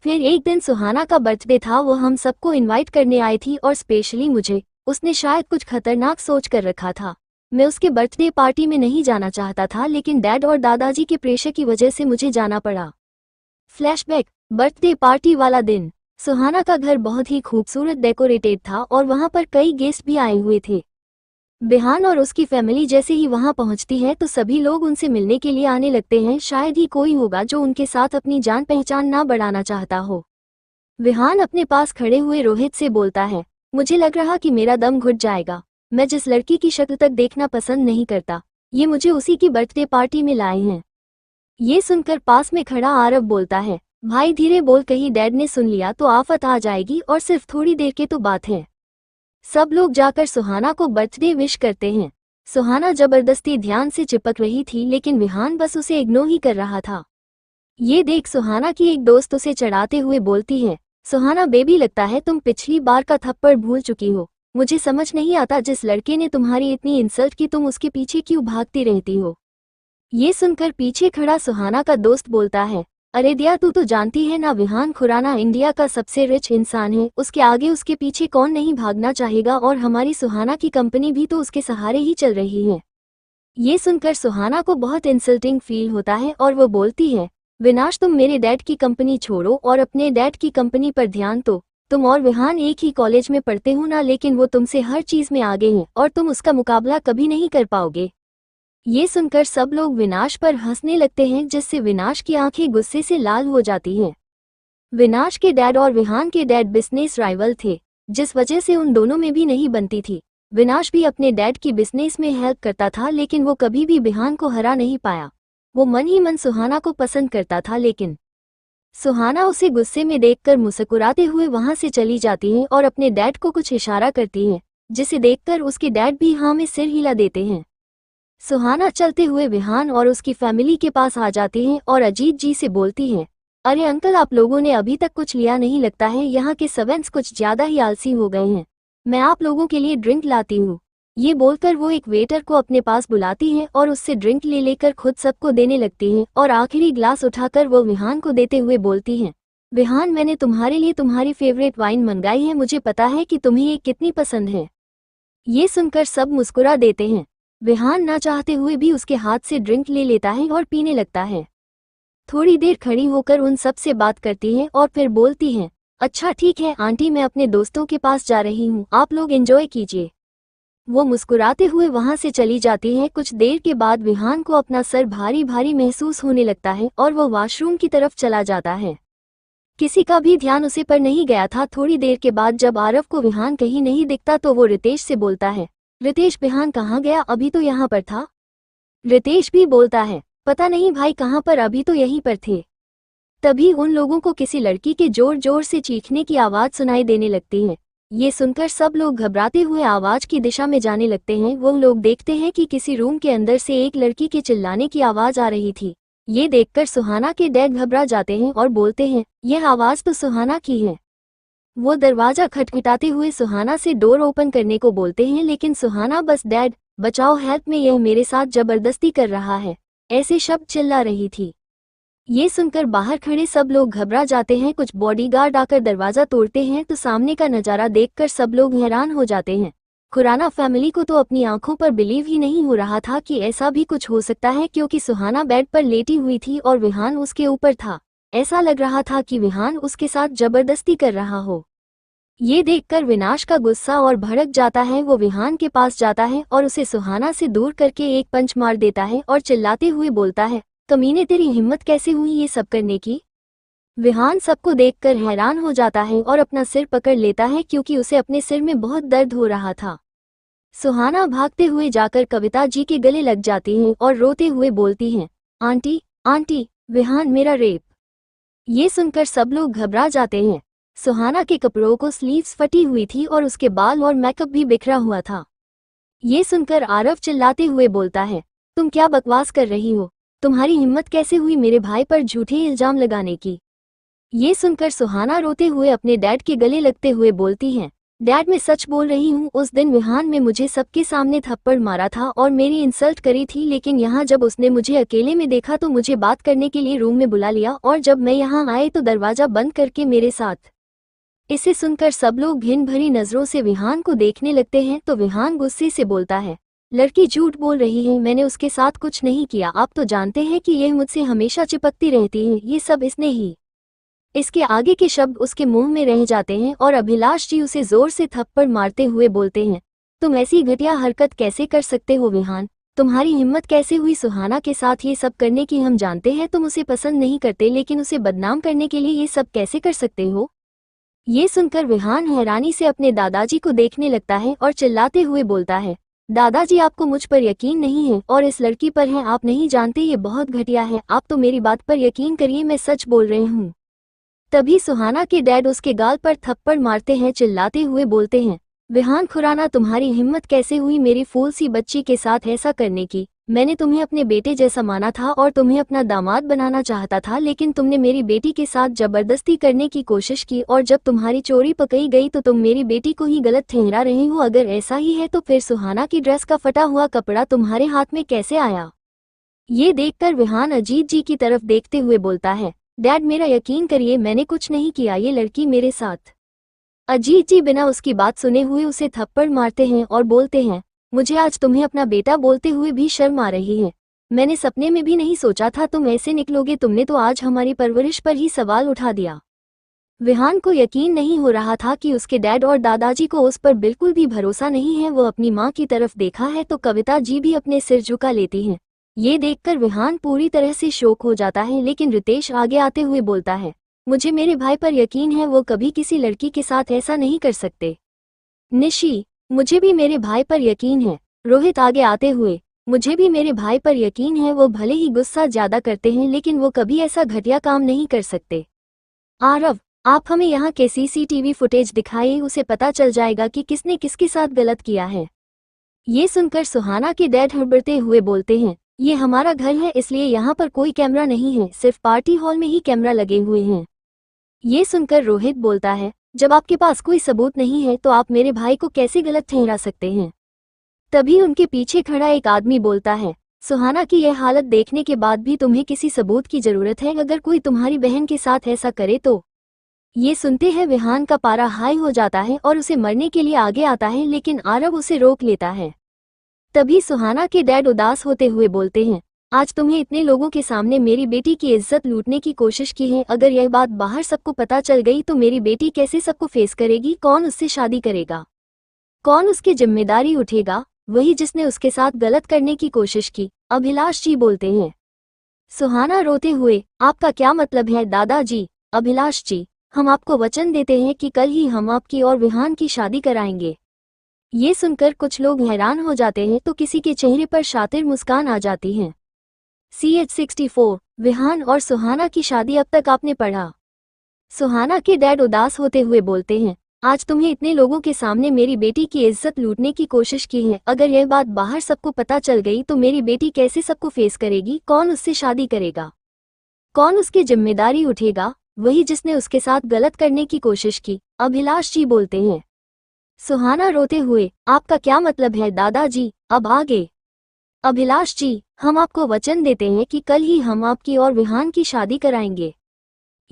फिर एक दिन सुहाना का बर्थडे था। वो हम सबको इनवाइट करने आई थी और स्पेशली मुझे। उसने शायद कुछ खतरनाक सोच कर रखा था। मैं उसके बर्थडे पार्टी में नहीं जाना चाहता था, लेकिन डैड और दादाजी के प्रेशर की वजह से मुझे जाना पड़ा। फ्लैशबैक। बर्थडे पार्टी वाला दिन। सुहाना का घर बहुत ही खूबसूरत डेकोरेटेड था और वहां पर कई गेस्ट भी आए हुए थे। बिहान और उसकी फैमिली जैसे ही वहां पहुंचती है तो सभी लोग उनसे मिलने के लिए आने लगते हैं। शायद ही कोई होगा जो उनके साथ अपनी जान पहचान ना बढ़ाना चाहता हो। विहान अपने पास खड़े हुए रोहित से बोलता है, मुझे लग रहा कि मेरा दम घुट जाएगा। मैं जिस लड़की की शक्ल तक देखना पसंद नहीं करता, ये मुझे उसी की बर्थडे पार्टी में लाए हैं। ये सुनकर पास में खड़ा आरव बोलता है, भाई धीरे बोल, कहीं डैड ने सुन लिया तो आफत आ जाएगी और सिर्फ थोड़ी देर की तो बात है। सब लोग जाकर सुहाना को बर्थडे विश करते हैं। सुहाना जबरदस्ती ध्यान से चिपक रही थी, लेकिन विहान बस उसे इग्नोर ही कर रहा था। ये देख सुहाना की एक दोस्त उसे चढ़ाते हुए बोलती है, सुहाना बेबी, लगता है तुम पिछली बार का थप्पड़ भूल चुकी हो। मुझे समझ नहीं आता, जिस लड़के ने तुम्हारी इतनी इंसल्ट की तुम उसके पीछे क्यों भागती रहती हो। ये सुनकर पीछे खड़ा सुहाना का दोस्त बोलता है, अरे दिया, तू तो जानती है ना, विहान खुराना इंडिया का सबसे रिच इंसान है। उसके आगे उसके पीछे कौन नहीं भागना चाहेगा, और हमारी सुहाना की कंपनी भी तो उसके सहारे ही चल रही है। ये सुनकर सुहाना को बहुत इंसल्टिंग फील होता है और वो बोलती है, विनाश तुम मेरे डैड की कंपनी छोड़ो और अपने डैड की कंपनी पर ध्यान दो। तुम और विहान एक ही कॉलेज में पढ़ते हो ना, लेकिन वो तुमसे हर चीज में आगे हैं और तुम उसका मुकाबला कभी नहीं कर पाओगे। ये सुनकर सब लोग विनाश पर हंसने लगते हैं, जिससे विनाश की आंखें गुस्से से लाल हो जाती हैं। विनाश के डैड और विहान के डैड बिजनेस राइवल थे, जिस वजह से उन दोनों में भी नहीं बनती थी। विनाश भी अपने डैड की बिजनेस में हेल्प करता था, लेकिन वो कभी भी विहान को हरा नहीं पाया। वो मन ही मन सुहाना को पसंद करता था, लेकिन सुहाना उसे गुस्से में देखकर मुस्कुराते हुए वहां से चली जाती है और अपने डैड को कुछ इशारा करती है, जिसे देखकर उसके डैड भी हाँ में सिर हिला देते हैं। सुहाना चलते हुए विहान और उसकी फैमिली के पास आ जाती है और अजीत जी से बोलती है, अरे अंकल, आप लोगों ने अभी तक कुछ लिया नहीं, लगता है यहाँ के सर्वेंट्स कुछ ज्यादा ही आलसी हो गए हैं। मैं आप लोगों के लिए ड्रिंक लाती हूँ। ये बोलकर वो एक वेटर को अपने पास बुलाती है और उससे ड्रिंक ले लेकर खुद सबको देने लगती है और आखिरी ग्लास उठाकर वो विहान को देते हुए बोलती है, विहान, मैंने तुम्हारे लिए तुम्हारी फेवरेट वाइन मंगाई है, मुझे पता है कि तुम्हें ये कितनी पसंद है। ये सुनकर सब मुस्कुरा देते हैं। विहान ना चाहते हुए भी उसके हाथ से ड्रिंक ले लेता है और पीने लगता है। थोड़ी देर खड़ी होकर उन सब से बात करती है और फिर बोलती है, अच्छा ठीक है आंटी, मैं अपने दोस्तों के पास जा रही हूँ, आप लोग एंजॉय कीजिए। वो मुस्कुराते हुए वहां से चली जाती है। कुछ देर के बाद विहान को अपना सर भारी भारी महसूस होने लगता है और वो वॉशरूम की तरफ चला जाता है। किसी का भी ध्यान उसे पर नहीं गया था। थोड़ी देर के बाद जब आरव को विहान कहीं नहीं दिखता तो वो रितेश से बोलता है, रितेश, विहान कहाँ गया, अभी तो यहाँ पर था। रितेश भी बोलता है, पता नहीं भाई कहाँ पर, अभी तो यहीं पर थे। तभी उन लोगों को किसी लड़की के जोर जोर से चीखने की आवाज सुनाई देने लगती है। ये सुनकर सब लोग घबराते हुए आवाज की दिशा में जाने लगते हैं। वो लोग देखते हैं कि किसी रूम के अंदर से एक लड़की के चिल्लाने की आवाज आ रही थी। ये देखकर सुहाना के डैड घबरा जाते हैं और बोलते हैं, यह आवाज तो सुहाना की है। वो दरवाजा खटखटाते हुए सुहाना से डोर ओपन करने को बोलते हैं, लेकिन सुहाना बस डैड बचाओ, हेल्प में, यह मेरे साथ जबरदस्ती कर रहा है, ऐसे शब्द चिल्ला रही थी। ये सुनकर बाहर खड़े सब लोग घबरा जाते हैं। कुछ बॉडीगार्ड आकर दरवाजा तोड़ते हैं तो सामने का नजारा देखकर सब लोग हैरान हो जाते हैं। खुराना फैमिली को तो अपनी आंखों पर बिलीव ही नहीं हो रहा था कि ऐसा भी कुछ हो सकता है, क्योंकि सुहाना बेड पर लेटी हुई थी और विहान उसके ऊपर था। ऐसा लग रहा था कि विहान उसके साथ जबरदस्ती कर रहा हो। ये देखकर विनाश का गुस्सा और भड़क जाता है। वो विहान के पास जाता है और उसे सुहाना से दूर करके एक पंच मार देता है और चिल्लाते हुए बोलता है, कमीने, तेरी हिम्मत कैसे हुई ये सब करने की। विहान सबको देखकर हैरान हो जाता है और अपना सिर पकड़ लेता है, क्योंकि उसे अपने सिर में बहुत दर्द हो रहा था। सुहाना भागते हुए जाकर कविता जी के गले लग जाती है और रोते हुए बोलती हैं, आंटी आंटी, विहान मेरा रेप। ये सुनकर सब लोग घबरा जाते हैं। सुहाना के कपड़ों को स्लीव्स फटी हुई थी और उसके बाल और मेकअप भी बिखरा हुआ था। ये सुनकर आरव चिल्लाते हुए बोलता है, तुम क्या बकवास कर रही हो, तुम्हारी हिम्मत कैसे हुई मेरे भाई पर झूठे इल्जाम लगाने की। ये सुनकर सुहाना रोते हुए अपने डैड के गले लगते हुए बोलती है, डैड मैं सच बोल रही हूँ, उस दिन विहान ने मुझे सबके सामने थप्पड़ मारा था और मेरी इंसल्ट करी थी, लेकिन यहाँ जब उसने मुझे अकेले में देखा तो मुझे बात करने के लिए रूम में बुला लिया, और जब मैं यहाँ आए तो दरवाजा बंद करके मेरे साथ। इसे सुनकर सब लोग घिन भरी नजरों से विहान को देखने लगते हैं तो विहान गुस्से से बोलता है, लड़की झूठ बोल रही है, मैंने उसके साथ कुछ नहीं किया, आप तो जानते हैं कि यह मुझसे हमेशा चिपकती रहती है, ये सब इसने ही। इसके आगे के शब्द उसके मुंह में रह जाते हैं और अभिलाष जी उसे जोर से थप्पड़ मारते हुए बोलते हैं, तुम ऐसी घटिया हरकत कैसे कर सकते हो विहान, तुम्हारी हिम्मत कैसे हुई सुहाना के साथ ये सब करने की। हम जानते हैं तुम उसे पसंद नहीं करते, लेकिन उसे बदनाम करने के लिए ये सब कैसे कर सकते हो। ये सुनकर विहान हैरानी से अपने दादाजी को देखने लगता है और चिल्लाते हुए बोलता है, दादाजी आपको मुझ पर यकीन नहीं है और इस लड़की पर है, आप नहीं जानते ये बहुत घटिया है, आप तो मेरी बात पर यकीन करिए, मैं सच बोल रही हूँ। तभी सुहाना के डैड उसके गाल पर थप्पड़ मारते हैं, चिल्लाते हुए बोलते हैं, विहान खुराना, तुम्हारी हिम्मत कैसे हुई मेरी फूल सी बच्ची के साथ ऐसा करने की। मैंने तुम्हें अपने बेटे जैसा माना था और तुम्हें अपना दामाद बनाना चाहता था, लेकिन तुमने मेरी बेटी के साथ जबरदस्ती करने की कोशिश की और जब तुम्हारी चोरी पकड़ी गई तो तुम मेरी बेटी को ही गलत ठहरा रहे हो। अगर ऐसा ही है तो फिर सुहाना की ड्रेस का फटा हुआ कपड़ा तुम्हारे हाथ में कैसे आया। ये देखकर विहान अजीत जी की तरफ देखते हुए बोलता है, डैड मेरा यकीन करिए, मैंने कुछ नहीं किया, ये लड़की मेरे साथ। अजीत जी बिना उसकी बात सुने हुए उसे थप्पड़ मारते हैं और बोलते हैं, मुझे आज तुम्हें अपना बेटा बोलते हुए भी शर्म आ रही है। मैंने सपने में भी नहीं सोचा था तुम ऐसे निकलोगे, तुमने तो आज हमारी परवरिश पर ही सवाल उठा दिया। विहान को यकीन नहीं हो रहा था कि उसके डैड और दादाजी को उस पर बिल्कुल भी भरोसा नहीं है। वो अपनी माँ की तरफ देखा है तो कविता जी भी अपने सिर झुका लेती हैं। ये देखकर विहान पूरी तरह से शॉक हो जाता है, लेकिन रितेश आगे आते हुए बोलता है, मुझे मेरे भाई पर यकीन है, वो कभी किसी लड़की के साथ ऐसा नहीं कर सकते। निशी, मुझे भी मेरे भाई पर यकीन है। रोहित आगे आते हुए, मुझे भी मेरे भाई पर यकीन है, वो भले ही गुस्सा ज्यादा करते हैं लेकिन वो कभी ऐसा घटिया काम नहीं कर सकते। आरव, आप हमें यहाँ के सीसीटीवी फुटेज दिखाइए, उसे पता चल जाएगा कि किसने किसके साथ गलत किया है। ये सुनकर सुहाना के डैड हड़बड़ाते हुए बोलते हैं, ये हमारा घर है इसलिए यहाँ पर कोई कैमरा नहीं है, सिर्फ पार्टी हॉल में ही कैमरा लगे हुए हैं। ये सुनकर रोहित बोलता है, जब आपके पास कोई सबूत नहीं है तो आप मेरे भाई को कैसे गलत ठहरा सकते हैं। तभी उनके पीछे खड़ा एक आदमी बोलता है, सुहाना की यह हालत देखने के बाद भी तुम्हें किसी सबूत की जरूरत है, अगर कोई तुम्हारी बहन के साथ ऐसा करे तो। ये सुनते हैं विहान का पारा हाई हो जाता है और उसे मरने के लिए आगे आता है, लेकिन आरव उसे रोक लेता है। तभी सुहाना के डैड उदास होते हुए बोलते हैं, आज तुम्हें इतने लोगों के सामने मेरी बेटी की इज्जत लूटने की कोशिश की है, अगर यह बात बाहर सबको पता चल गई तो मेरी बेटी कैसे सबको फेस करेगी, कौन उससे शादी करेगा, कौन उसकी जिम्मेदारी उठेगा, वही जिसने उसके साथ गलत करने की कोशिश की। अभिलाष जी बोलते हैं। सुहाना रोते हुए, आपका क्या मतलब है दादाजी। अभिलाष जी, हम आपको वचन देते हैं कि कल ही हम आपकी और विहान की शादी कराएंगे। ये सुनकर कुछ लोग हैरान हो जाते हैं तो किसी के चेहरे पर शातिर मुस्कान आ जाती है। CH64, विहान और सुहाना की शादी अब तक आपने पढ़ा। सुहाना के डैड उदास होते हुए बोलते हैं, आज तुम्हें इतने लोगों के सामने मेरी बेटी की इज्जत लूटने की कोशिश की है, अगर यह बात बाहर सबको पता चल गई तो मेरी बेटी कैसे सबको फेस करेगी, कौन उससे शादी करेगा, कौन उसकी जिम्मेदारी उठेगा, वही जिसने उसके साथ गलत करने की कोशिश की। अभिलाष जी बोलते हैं। सुहाना रोते हुए, आपका क्या मतलब है दादाजी, अब आगे। अभिलाष जी, हम आपको वचन देते हैं कि कल ही हम आपकी और विहान की शादी कराएंगे।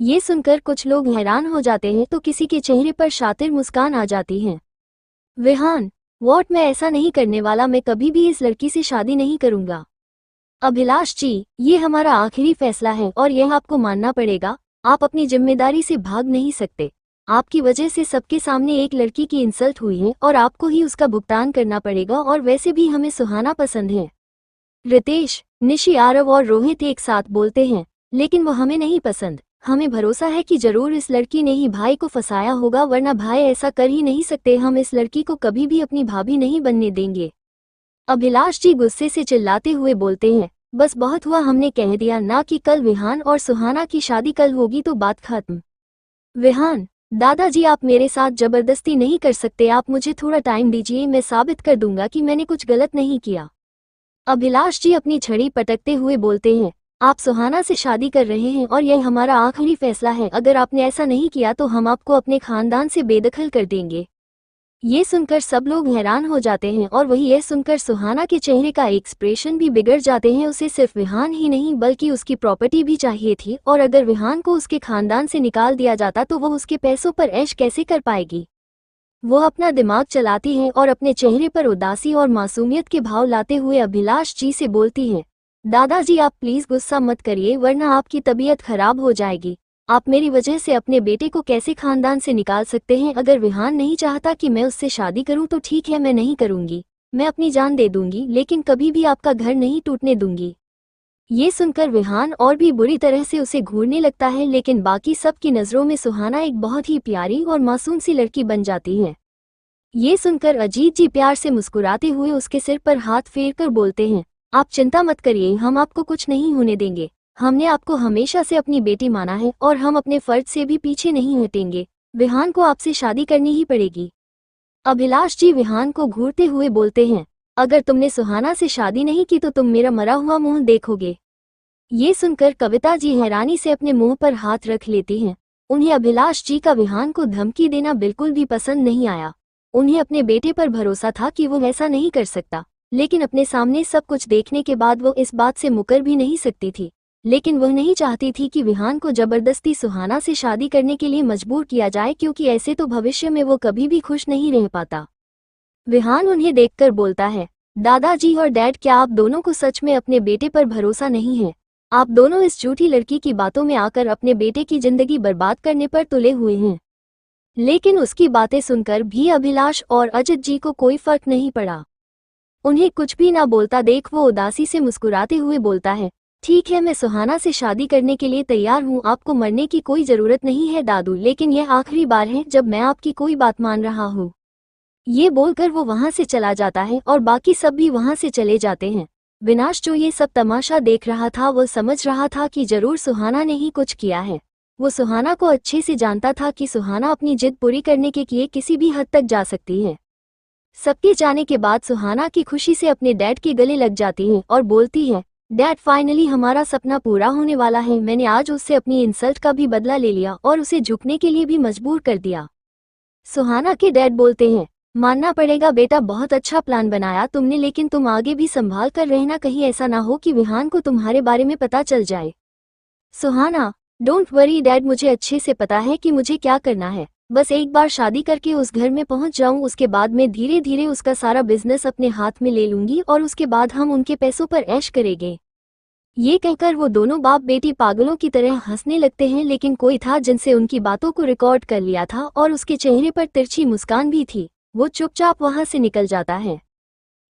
ये सुनकर कुछ लोग हैरान हो जाते हैं तो किसी के चेहरे पर शातिर मुस्कान आ जाती है। विहान, वॉट, मैं ऐसा नहीं करने वाला, मैं कभी भी इस लड़की से शादी नहीं करूंगा। अभिलाष जी, ये हमारा आखिरी फैसला है और यह आपको मानना पड़ेगा, आप अपनी जिम्मेदारी से भाग नहीं सकते। आपकी वजह से सबके सामने एक लड़की की इंसल्ट हुई है और आपको ही उसका भुगतान करना पड़ेगा, और वैसे भी हमें सुहाना पसंद है। रितेश, निशी, आरव और रोहित एक साथ बोलते हैं, लेकिन वो हमें नहीं पसंद। हमें भरोसा है कि जरूर इस लड़की ने ही भाई को फंसाया होगा, वरना भाई ऐसा कर ही नहीं सकते। हम इस लड़की को कभी भी अपनी भाभी नहीं बनने देंगे। अभिलाष जी गुस्से से चिल्लाते हुए बोलते हैं, बस बहुत हुआ, हमने कह दिया ना कि कल विहान और सुहाना की शादी कल होगी तो बात खत्म। विहान, दादाजी आप मेरे साथ जबरदस्ती नहीं कर सकते, आप मुझे थोड़ा टाइम दीजिए, मैं साबित कर दूंगा कि मैंने कुछ गलत नहीं किया। अभिलाष जी अपनी छड़ी पटकते हुए बोलते हैं, आप सुहाना से शादी कर रहे हैं और यह हमारा आखिरी फैसला है, अगर आपने ऐसा नहीं किया तो हम आपको अपने खानदान से बेदखल कर देंगे। ये सुनकर सब लोग हैरान हो जाते हैं और वही यह सुनकर सुहाना के चेहरे का एक्सप्रेशन भी बिगड़ जाते हैं। उसे सिर्फ विहान ही नहीं बल्कि उसकी प्रॉपर्टी भी चाहिए थी, और अगर विहान को उसके खानदान से निकाल दिया जाता तो वो उसके पैसों पर ऐश कैसे कर पाएगी। वो अपना दिमाग चलाती है और अपने चेहरे पर उदासी और मासूमियत के भाव लाते हुए अभिलाष जी से बोलती है, दादाजी आप प्लीज गुस्सा मत करिए, वरना आपकी तबीयत खराब हो जाएगी। आप मेरी वजह से अपने बेटे को कैसे खानदान से निकाल सकते हैं। अगर विहान नहीं चाहता कि मैं उससे शादी करूं तो ठीक है, मैं नहीं करूंगी, मैं अपनी जान दे दूंगी, लेकिन कभी भी आपका घर नहीं टूटने दूंगी। ये सुनकर विहान और भी बुरी तरह से उसे घूरने लगता है, लेकिन बाकी सब की नज़रों में सुहाना एक बहुत ही प्यारी और मासूम सी लड़की बन जाती है। ये सुनकर अजीत जी प्यार से मुस्कुराते हुए उसके सिर पर हाथ फेरकर बोलते हैं, आप चिंता मत करिए, हम आपको कुछ नहीं होने देंगे। हमने आपको हमेशा से अपनी बेटी माना है और हम अपने फर्ज से भी पीछे नहीं हटेंगे। विहान को आपसे शादी करनी ही पड़ेगी। अभिलाष जी विहान को घूरते हुए बोलते हैं, अगर तुमने सुहाना से शादी नहीं की तो तुम मेरा मरा हुआ मुंह देखोगे। ये सुनकर कविता जी हैरानी से अपने मुंह पर हाथ रख लेती हैं। उन्हें अभिलाष जी का विहान को धमकी देना बिल्कुल भी पसंद नहीं आया। उन्हें अपने बेटे पर भरोसा था कि वो ऐसा नहीं कर सकता, लेकिन अपने सामने सब कुछ देखने के बाद वो इस बात से मुकर भी नहीं सकती थी। लेकिन वह नहीं चाहती थी कि विहान को जबरदस्ती सुहाना से शादी करने के लिए मजबूर किया जाए, क्योंकि ऐसे तो भविष्य में वो कभी भी खुश नहीं रह पाता। विहान उन्हें देखकर बोलता है, दादाजी और डैड, क्या आप दोनों को सच में अपने बेटे पर भरोसा नहीं है? आप दोनों इस झूठी लड़की की बातों में आकर अपने बेटे की जिंदगी बर्बाद करने पर तुले हुए हैं। लेकिन उसकी बातें सुनकर भी अभिलाष और अजित जी को कोई फर्क नहीं पड़ा। उन्हें कुछ भी ना बोलता देख वो उदासी से मुस्कुराते हुए बोलता है, ठीक है, मैं सुहाना से शादी करने के लिए तैयार हूँ। आपको मरने की कोई जरूरत नहीं है दादू, लेकिन यह आखिरी बार है जब मैं आपकी कोई बात मान रहा हूँ। ये बोलकर वो वहां से चला जाता है और बाकी सब भी वहां से चले जाते हैं। विनाश, जो ये सब तमाशा देख रहा था, वो समझ रहा था कि जरूर सुहाना ने ही कुछ किया है। वो सुहाना को अच्छे से जानता था कि सुहाना अपनी जिद पूरी करने के लिए किसी भी हद तक जा सकती है। सबके जाने के बाद सुहाना की खुशी से अपने डैड के गले लग जाती है और बोलती है, डैड, फाइनली हमारा सपना पूरा होने वाला है। मैंने आज उससे अपनी इंसल्ट का भी बदला ले लिया और उसे झुकने के लिए भी मजबूर कर दिया। सुहाना के डैड बोलते हैं, मानना पड़ेगा बेटा, बहुत अच्छा प्लान बनाया तुमने, लेकिन तुम आगे भी संभाल कर रहना, कहीं ऐसा ना हो कि विहान को तुम्हारे बारे में पता चल जाए। सुहाना, डोंट वरी डैड, मुझे अच्छे से पता है कि मुझे क्या करना है। बस एक बार शादी करके उस घर में पहुंच जाऊं, उसके बाद मैं धीरे धीरे उसका सारा बिजनेस अपने हाथ में ले लूंगी और उसके बाद हम उनके पैसों पर ऐश करेंगे। ये कहकर वो दोनों बाप बेटी पागलों की तरह हंसने लगते हैं, लेकिन कोई था जिनसे उनकी बातों को रिकॉर्ड कर लिया था और उसके चेहरे पर तिरछी मुस्कान भी थी। वो चुपचाप वहां से निकल जाता है।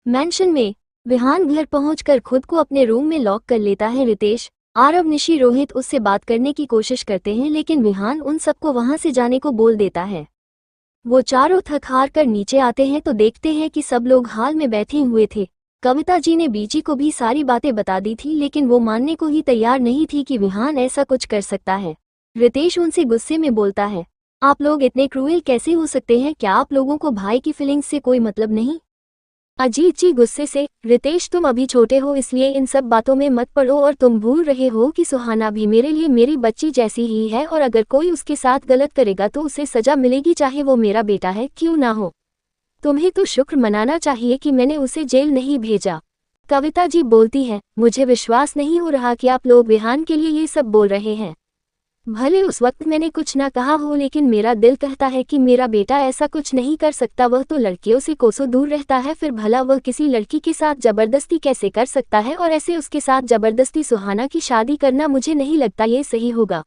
मैंशन में विहान घर पहुंचकर खुद को अपने रूम में लॉक कर लेता है। रितेश, आरव, निशी, रोहित उससे बात करने की कोशिश करते हैं, लेकिन विहान उन सबको वहां से जाने को बोल देता है। वो चारों थक हार कर नीचे आते हैं तो देखते हैं कि सब लोग हाल में बैठे हुए थे। कविता जी ने बीजी को भी सारी बातें बता दी थी, लेकिन वो मानने को ही तैयार नहीं थी कि विहान ऐसा कुछ कर सकता है। रितेश उनसे गुस्से में बोलता है, आप लोग इतने क्रूएल कैसे हो सकते हैं? क्या आप लोगों को भाई की फीलिंग्स से कोई मतलब नहीं? अजीत जी गुस्से से, रितेश, तुम अभी छोटे हो इसलिए इन सब बातों में मत पड़ो, और तुम भूल रहे हो कि सुहाना भी मेरे लिए मेरी बच्ची जैसी ही है, और अगर कोई उसके साथ गलत करेगा तो उसे सजा मिलेगी, चाहे वो मेरा बेटा है क्यों ना हो। तुम्हें तो शुक्र मनाना चाहिए कि मैंने उसे जेल नहीं भेजा। कविता जी बोलती है, मुझे विश्वास नहीं हो रहा कि आप लोग विहान के लिए ये सब बोल रहे हैं। भले उस वक्त मैंने कुछ ना कहा हो, लेकिन मेरा दिल कहता है कि मेरा बेटा ऐसा कुछ नहीं कर सकता। वह तो लड़कियों से कोसों दूर रहता है, फिर भला वह किसी लड़की के साथ जबरदस्ती कैसे कर सकता है, और ऐसे उसके साथ जबरदस्ती सुहाना की शादी करना मुझे नहीं लगता ये सही होगा।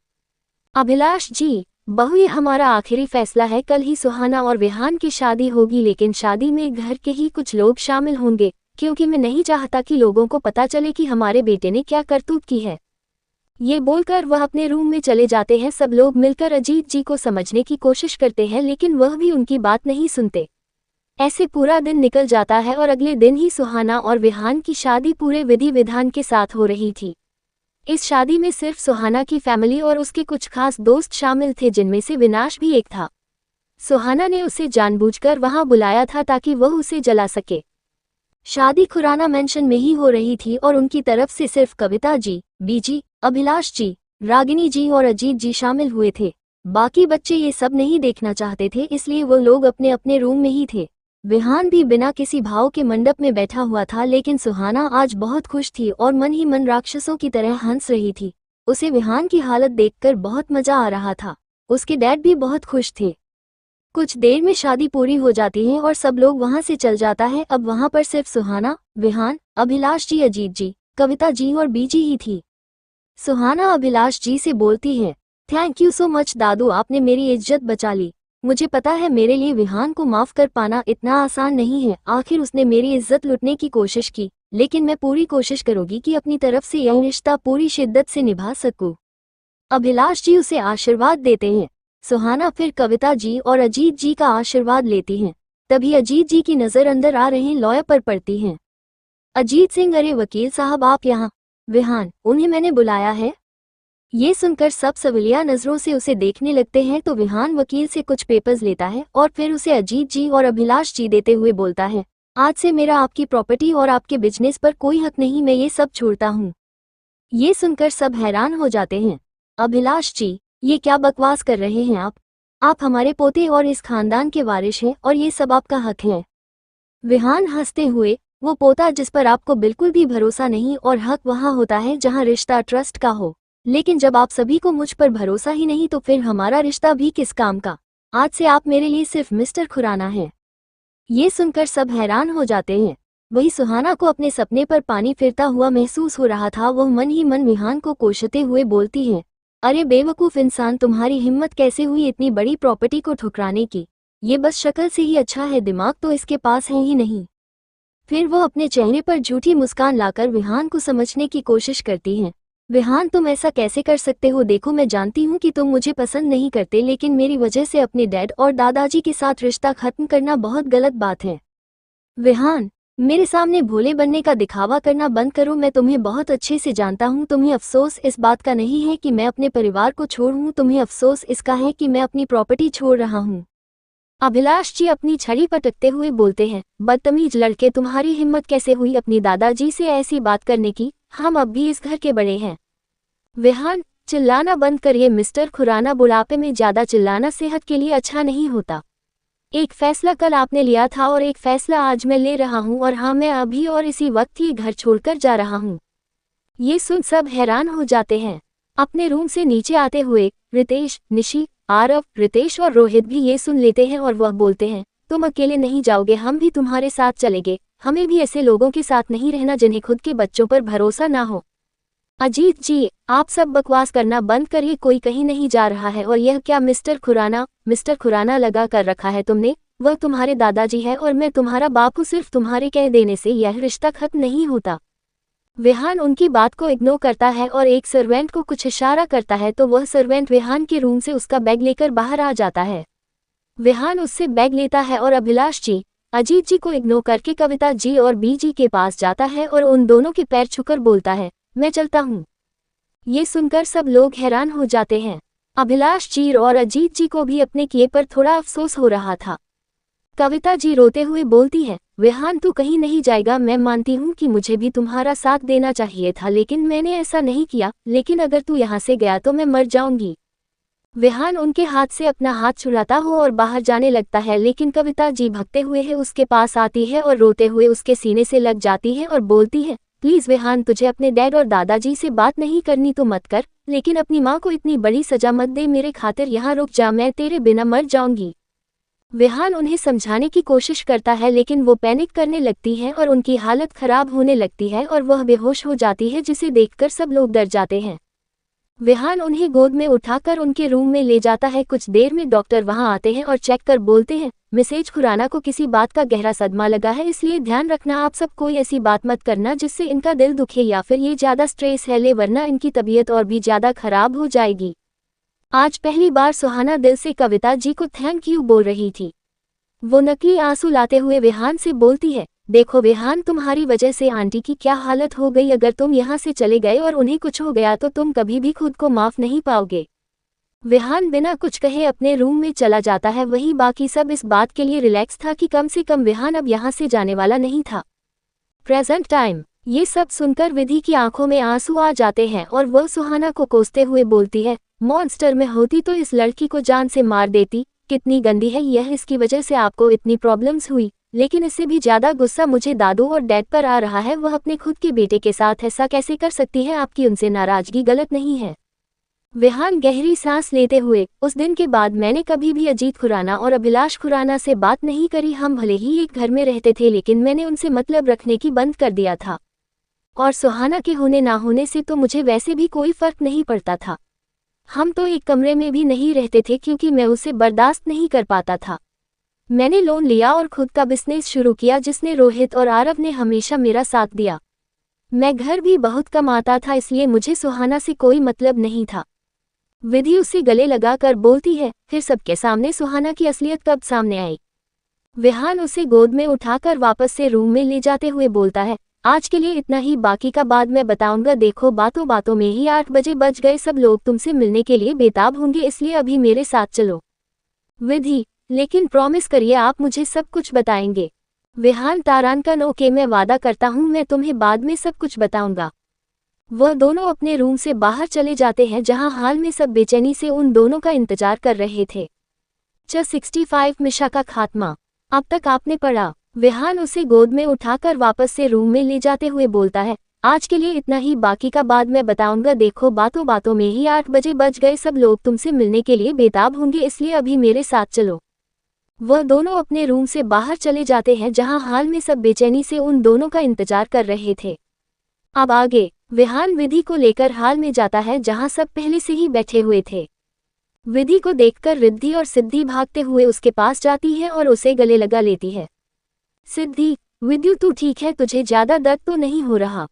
अभिलाष जी, बहू, ये हमारा आखिरी फैसला है। कल ही सुहाना और विहान की शादी होगी, लेकिन शादी में घर के ही कुछ लोग शामिल होंगे, क्योंकि मैं नहीं चाहता कि लोगों को पता चले कि हमारे बेटे ने क्या करतूत की है। ये बोलकर वह अपने रूम में चले जाते हैं। सब लोग मिलकर अजीत जी को समझने की कोशिश करते हैं, लेकिन वह भी उनकी बात नहीं सुनते। ऐसे पूरा दिन निकल जाता है और अगले दिन ही सुहाना और विहान की शादी पूरे विधि विधान के साथ हो रही थी। इस शादी में सिर्फ सुहाना की फैमिली और उसके कुछ खास दोस्त शामिल थे, जिनमें से विनाश भी एक था। सुहाना ने उसे जानबूझकर वहां बुलाया था ताकि वह उसे जला सके। शादी खुराना मेंशन में ही हो रही थी और उनकी तरफ से सिर्फ कविता जी, बीजी, अभिलाष जी, रागिनी जी और अजीत जी शामिल हुए थे। बाकी बच्चे ये सब नहीं देखना चाहते थे, इसलिए वो लोग अपने अपने रूम में ही थे। विहान भी बिना किसी भाव के मंडप में बैठा हुआ था, लेकिन सुहाना आज बहुत खुश थी और मन ही मन राक्षसों की तरह हंस रही थी। उसे विहान की हालत देखकर बहुत मजा आ रहा था। उसके डैड भी बहुत खुश थे। कुछ देर में शादी पूरी हो जाती है और सब लोग वहां से चल जाता है। अब वहां पर सिर्फ सुहाना, विहान, अभिलाष जी, अजीत जी, कविता जी और बीजी ही थी। सुहाना अभिलाष जी से बोलती है, थैंक यू सो मच दादू, आपने मेरी इज्जत बचा ली। मुझे पता है मेरे लिए विहान को माफ कर पाना इतना आसान नहीं है। आखिर उसने मेरी इज्जत लूटने की कोशिश की, लेकिन मैं पूरी कोशिश करूंगी कि अपनी तरफ से यह रिश्ता पूरी शिद्दत से निभा सकूं। अभिलाष जी उसे आशीर्वाद देते हैं। सुहाना फिर कविता जी और अजीत जी का आशीर्वाद लेती हैं। तभी अजीत जी की नजर अंदर आ रहे लॉयर पर पड़ती है। अजीत सिंह, अरे वकील साहब आप यहाँ? विहान, उन्हें मैंने बुलाया है। ये सुनकर सब सवालिया नजरों से उसे देखने लगते हैं तो विहान वकील से कुछ पेपर्स लेता है और फिर उसे अजीत जी और अभिलाष जी देते हुए बोलता है, आज से मेरा आपकी प्रॉपर्टी और आपके बिजनेस पर कोई हक नहीं, मैं ये सब छोड़ता हूँ। ये सुनकर सब हैरान हो जाते हैं। अभिलाष जी, ये क्या बकवास कर रहे हैं आप? आप हमारे पोते और इस खानदान के वारिस हैं और ये सब आपका हक है। विहान हंसते हुए, वो पोता जिस पर आपको बिल्कुल भी भरोसा नहीं, और हक वहाँ होता है जहाँ रिश्ता ट्रस्ट का हो। लेकिन जब आप सभी को मुझ पर भरोसा ही नहीं तो फिर हमारा रिश्ता भी किस काम का। आज से आप मेरे लिए सिर्फ मिस्टर खुराना हैं। ये सुनकर सब हैरान हो जाते हैं। वही सुहाना को अपने सपने पर पानी फिरता हुआ महसूस हो रहा था। वह मन ही मन विहान को कोसते हुए बोलती है, अरे बेवकूफ़ इंसान, तुम्हारी हिम्मत कैसे हुई इतनी बड़ी प्रॉपर्टी को ठुकराने की। ये बस शक्ल से ही अच्छा है, दिमाग तो इसके पास है ही नहीं। फिर वो अपने चेहरे पर झूठी मुस्कान लाकर विहान को समझने की कोशिश करती हैं। विहान, तुम ऐसा कैसे कर सकते हो? देखो, मैं जानती हूँ कि तुम मुझे पसंद नहीं करते, लेकिन मेरी वजह से अपने डैड और दादाजी के साथ रिश्ता खत्म करना बहुत गलत बात है। विहान, मेरे सामने भोले बनने का दिखावा करना बंद करो। मैं तुम्हें बहुत अच्छे से जानता हूँ। तुम्हें अफसोस इस बात का नहीं है कि मैं अपने परिवार को छोड़ूं, तुम्हें अफसोस इसका है कि मैं अपनी प्रॉपर्टी छोड़ रहा हूँ। अभिलाष जी अपनी छड़ी पटकते हुए बोलते हैं, बदतमीज लड़के, तुम्हारी हिम्मत कैसे हुई अपनी दादाजी से ऐसी बात करने की? हम अब भी इस घर के बड़े हैं। विहान, चिल्लाना बंद करिए मिस्टर खुराना, बुढ़ापे में ज्यादा चिल्लाना सेहत के लिए अच्छा नहीं होता। एक फैसला कल आपने लिया था और एक फैसला आज मैं ले रहा हूँ, और हाँ, मैं अभी और इसी वक्त ये घर छोड़कर जा रहा हूँ। ये सुन सब हैरान हो जाते हैं। अपने रूम से नीचे आते हुए रितेश, निशी, आरव, रितेश और रोहित भी ये सुन लेते हैं और वह बोलते हैं, तुम अकेले नहीं जाओगे, हम भी तुम्हारे साथ चलेंगे। हमें भी ऐसे लोगों के साथ नहीं रहना जिन्हें खुद के बच्चों पर भरोसा ना हो। अजीत जी, आप सब बकवास करना बंद करिए, कोई कहीं नहीं जा रहा है। और यह क्या मिस्टर खुराना लगा कर रखा है तुमने? वह तुम्हारे दादाजी है और मैं तुम्हारा बाप हूँ। सिर्फ तुम्हारे कह देने से यह रिश्ता खत्म नहीं होता। विहान उनकी बात को इग्नोर करता है और एक सर्वेंट को कुछ इशारा करता है तो वह सर्वेंट विहान के रूम से उसका बैग लेकर बाहर आ जाता है। विहान उससे बैग लेता है और अभिलाष जी, अजीत जी को इग्नोर करके कविता जी और बी जी के पास जाता है और उन दोनों के पैर छूकर बोलता है, मैं चलता हूँ। ये सुनकर सब लोग हैरान हो जाते हैं। अभिलाष जी और अजीत जी को भी अपने किए पर थोड़ा अफसोस हो रहा था। कविता जी रोते हुए बोलती है, विहान तू कहीं नहीं जाएगा। मैं मानती हूँ कि मुझे भी तुम्हारा साथ देना चाहिए था, लेकिन मैंने ऐसा नहीं किया। लेकिन अगर तू यहाँ से गया तो मैं मर जाऊंगी। विहान उनके हाथ से अपना हाथ छुड़ाता हो और बाहर जाने लगता है, लेकिन कविता जी भगते हुए है उसके पास आती है और रोते हुए उसके सीने से लग जाती है और बोलती है, प्लीज विहान, तुझे अपने डैड और दादाजी से बात नहीं करनी तो मत कर, लेकिन अपनी माँ को इतनी बड़ी सजा मत दे। मेरे खातिर यहाँ रुक जा, मैं तेरे बिना मर जाऊंगी। विहान उन्हें समझाने की कोशिश करता है, लेकिन वो पैनिक करने लगती है और उनकी हालत खराब होने लगती है और वह बेहोश हो जाती है, जिसे देखकर सब लोग डर जाते हैं। विहान उन्हें गोद में उठाकर उनके रूम में ले जाता है। कुछ देर में डॉक्टर वहां आते हैं और चेक कर बोलते हैं, मिसेज खुराना को किसी बात का गहरा सदमा लगा है, इसलिए ध्यान रखना आप सब, कोई ऐसी बात मत करना जिससे इनका दिल दुखे या फिर ये ज्यादा स्ट्रेस है ले, वरना इनकी तबीयत और भी ज्यादा खराब हो जाएगी। आज पहली बार सुहाना दिल से कविता जी को थैंक यू बोल रही थी। वो नकली आंसू लाते हुए विहान से बोलती है, देखो विहान, तुम्हारी वजह से आंटी की क्या हालत हो गई। अगर तुम यहाँ से चले गए और उन्हें कुछ हो गया तो तुम कभी भी खुद को माफ नहीं पाओगे। विहान बिना कुछ कहे अपने रूम में चला जाता है। वहीं बाकी सब इस बात के लिए रिलैक्स था कि कम से कम विहान अब यहाँ से जाने वाला नहीं था। Present time. ये सब सुनकर विधि की आंखों में आंसू आ जाते हैं और वह सुहाना को कोसते हुए बोलती है, मॉन्स्टर में होती तो इस लड़की को जान से मार देती। कितनी गंदी है यह, इसकी वजह से आपको इतनी प्रॉब्लम्स हुई। लेकिन इससे भी ज्यादा गुस्सा मुझे दादू और डैड पर आ रहा है। वह अपने खुद के बेटे के साथ ऐसा कैसे कर सकती है? आपकी उनसे नाराजगी गलत नहीं है। विहान गहरी सांस लेते हुए, उस दिन के बाद मैंने कभी भी अजीत खुराना और अभिलाष खुराना से बात नहीं करी। हम भले ही एक घर में रहते थे, लेकिन मैंने उनसे मतलब रखने की बंद कर दिया था। और सुहाना के होने ना होने से तो मुझे वैसे भी कोई फर्क नहीं पड़ता था। हम तो एक कमरे में भी नहीं रहते थे क्योंकि मैं उसे बर्दाश्त नहीं कर पाता था। मैंने लोन लिया और खुद का बिजनेस शुरू किया, जिसने रोहित और आरव ने हमेशा मेरा साथ दिया। मैं घर भी बहुत कम आता था, इसलिए मुझे सुहाना से कोई मतलब नहीं था। विधि उसे गले लगाकर बोलती है, फिर सबके सामने सुहाना की असलियत कब सामने आई? विहान उसे गोद में उठाकर वापस से रूम में ले जाते हुए बोलता है, आज के लिए इतना ही, बाकी का बाद में बताऊंगा। देखो बातों बातों में ही 8 बजे बज गए, सब लोग तुमसे मिलने के लिए बेताब होंगे, इसलिए अभी मेरे साथ चलो। विधि, लेकिन प्रॉमिस करिए आप मुझे सब कुछ बताएंगे। विहान तारानकन, ओके, मैं वादा करता हूँ, मैं तुम्हें बाद में सब कुछ बताऊंगा। वह दोनों अपने रूम से बाहर चले जाते हैं, जहां हाल में सब बेचैनी से उन दोनों का इंतजार कर रहे थे। 65 मिशा का खात्मा। अब तक आपने पढ़ा विहान उसे गोद में उठाकर वापस से रूम में ले जाते हुए बोलता है, आज के लिए इतना ही, बाकी का बाद में बताऊंगा। देखो बातों बातों में ही 8 बजे बज गए, सब लोग तुमसे मिलने के लिए बेताब होंगे, इसलिए अभी मेरे साथ चलो। वह दोनों अपने रूम से बाहर चले जाते हैं जहां हाल में सब बेचैनी से उन दोनों का इंतजार कर रहे थे। अब आगे विहान विधि को लेकर हाल में जाता है जहां सब पहले से ही बैठे हुए थे। विधि को देखकर रिद्धि और सिद्धि भागते हुए उसके पास जाती है और उसे गले लगा लेती है। सिद्धि, विद्यु तू ठीक है, तुझे ज्यादा दर्द तो नहीं हो रहा?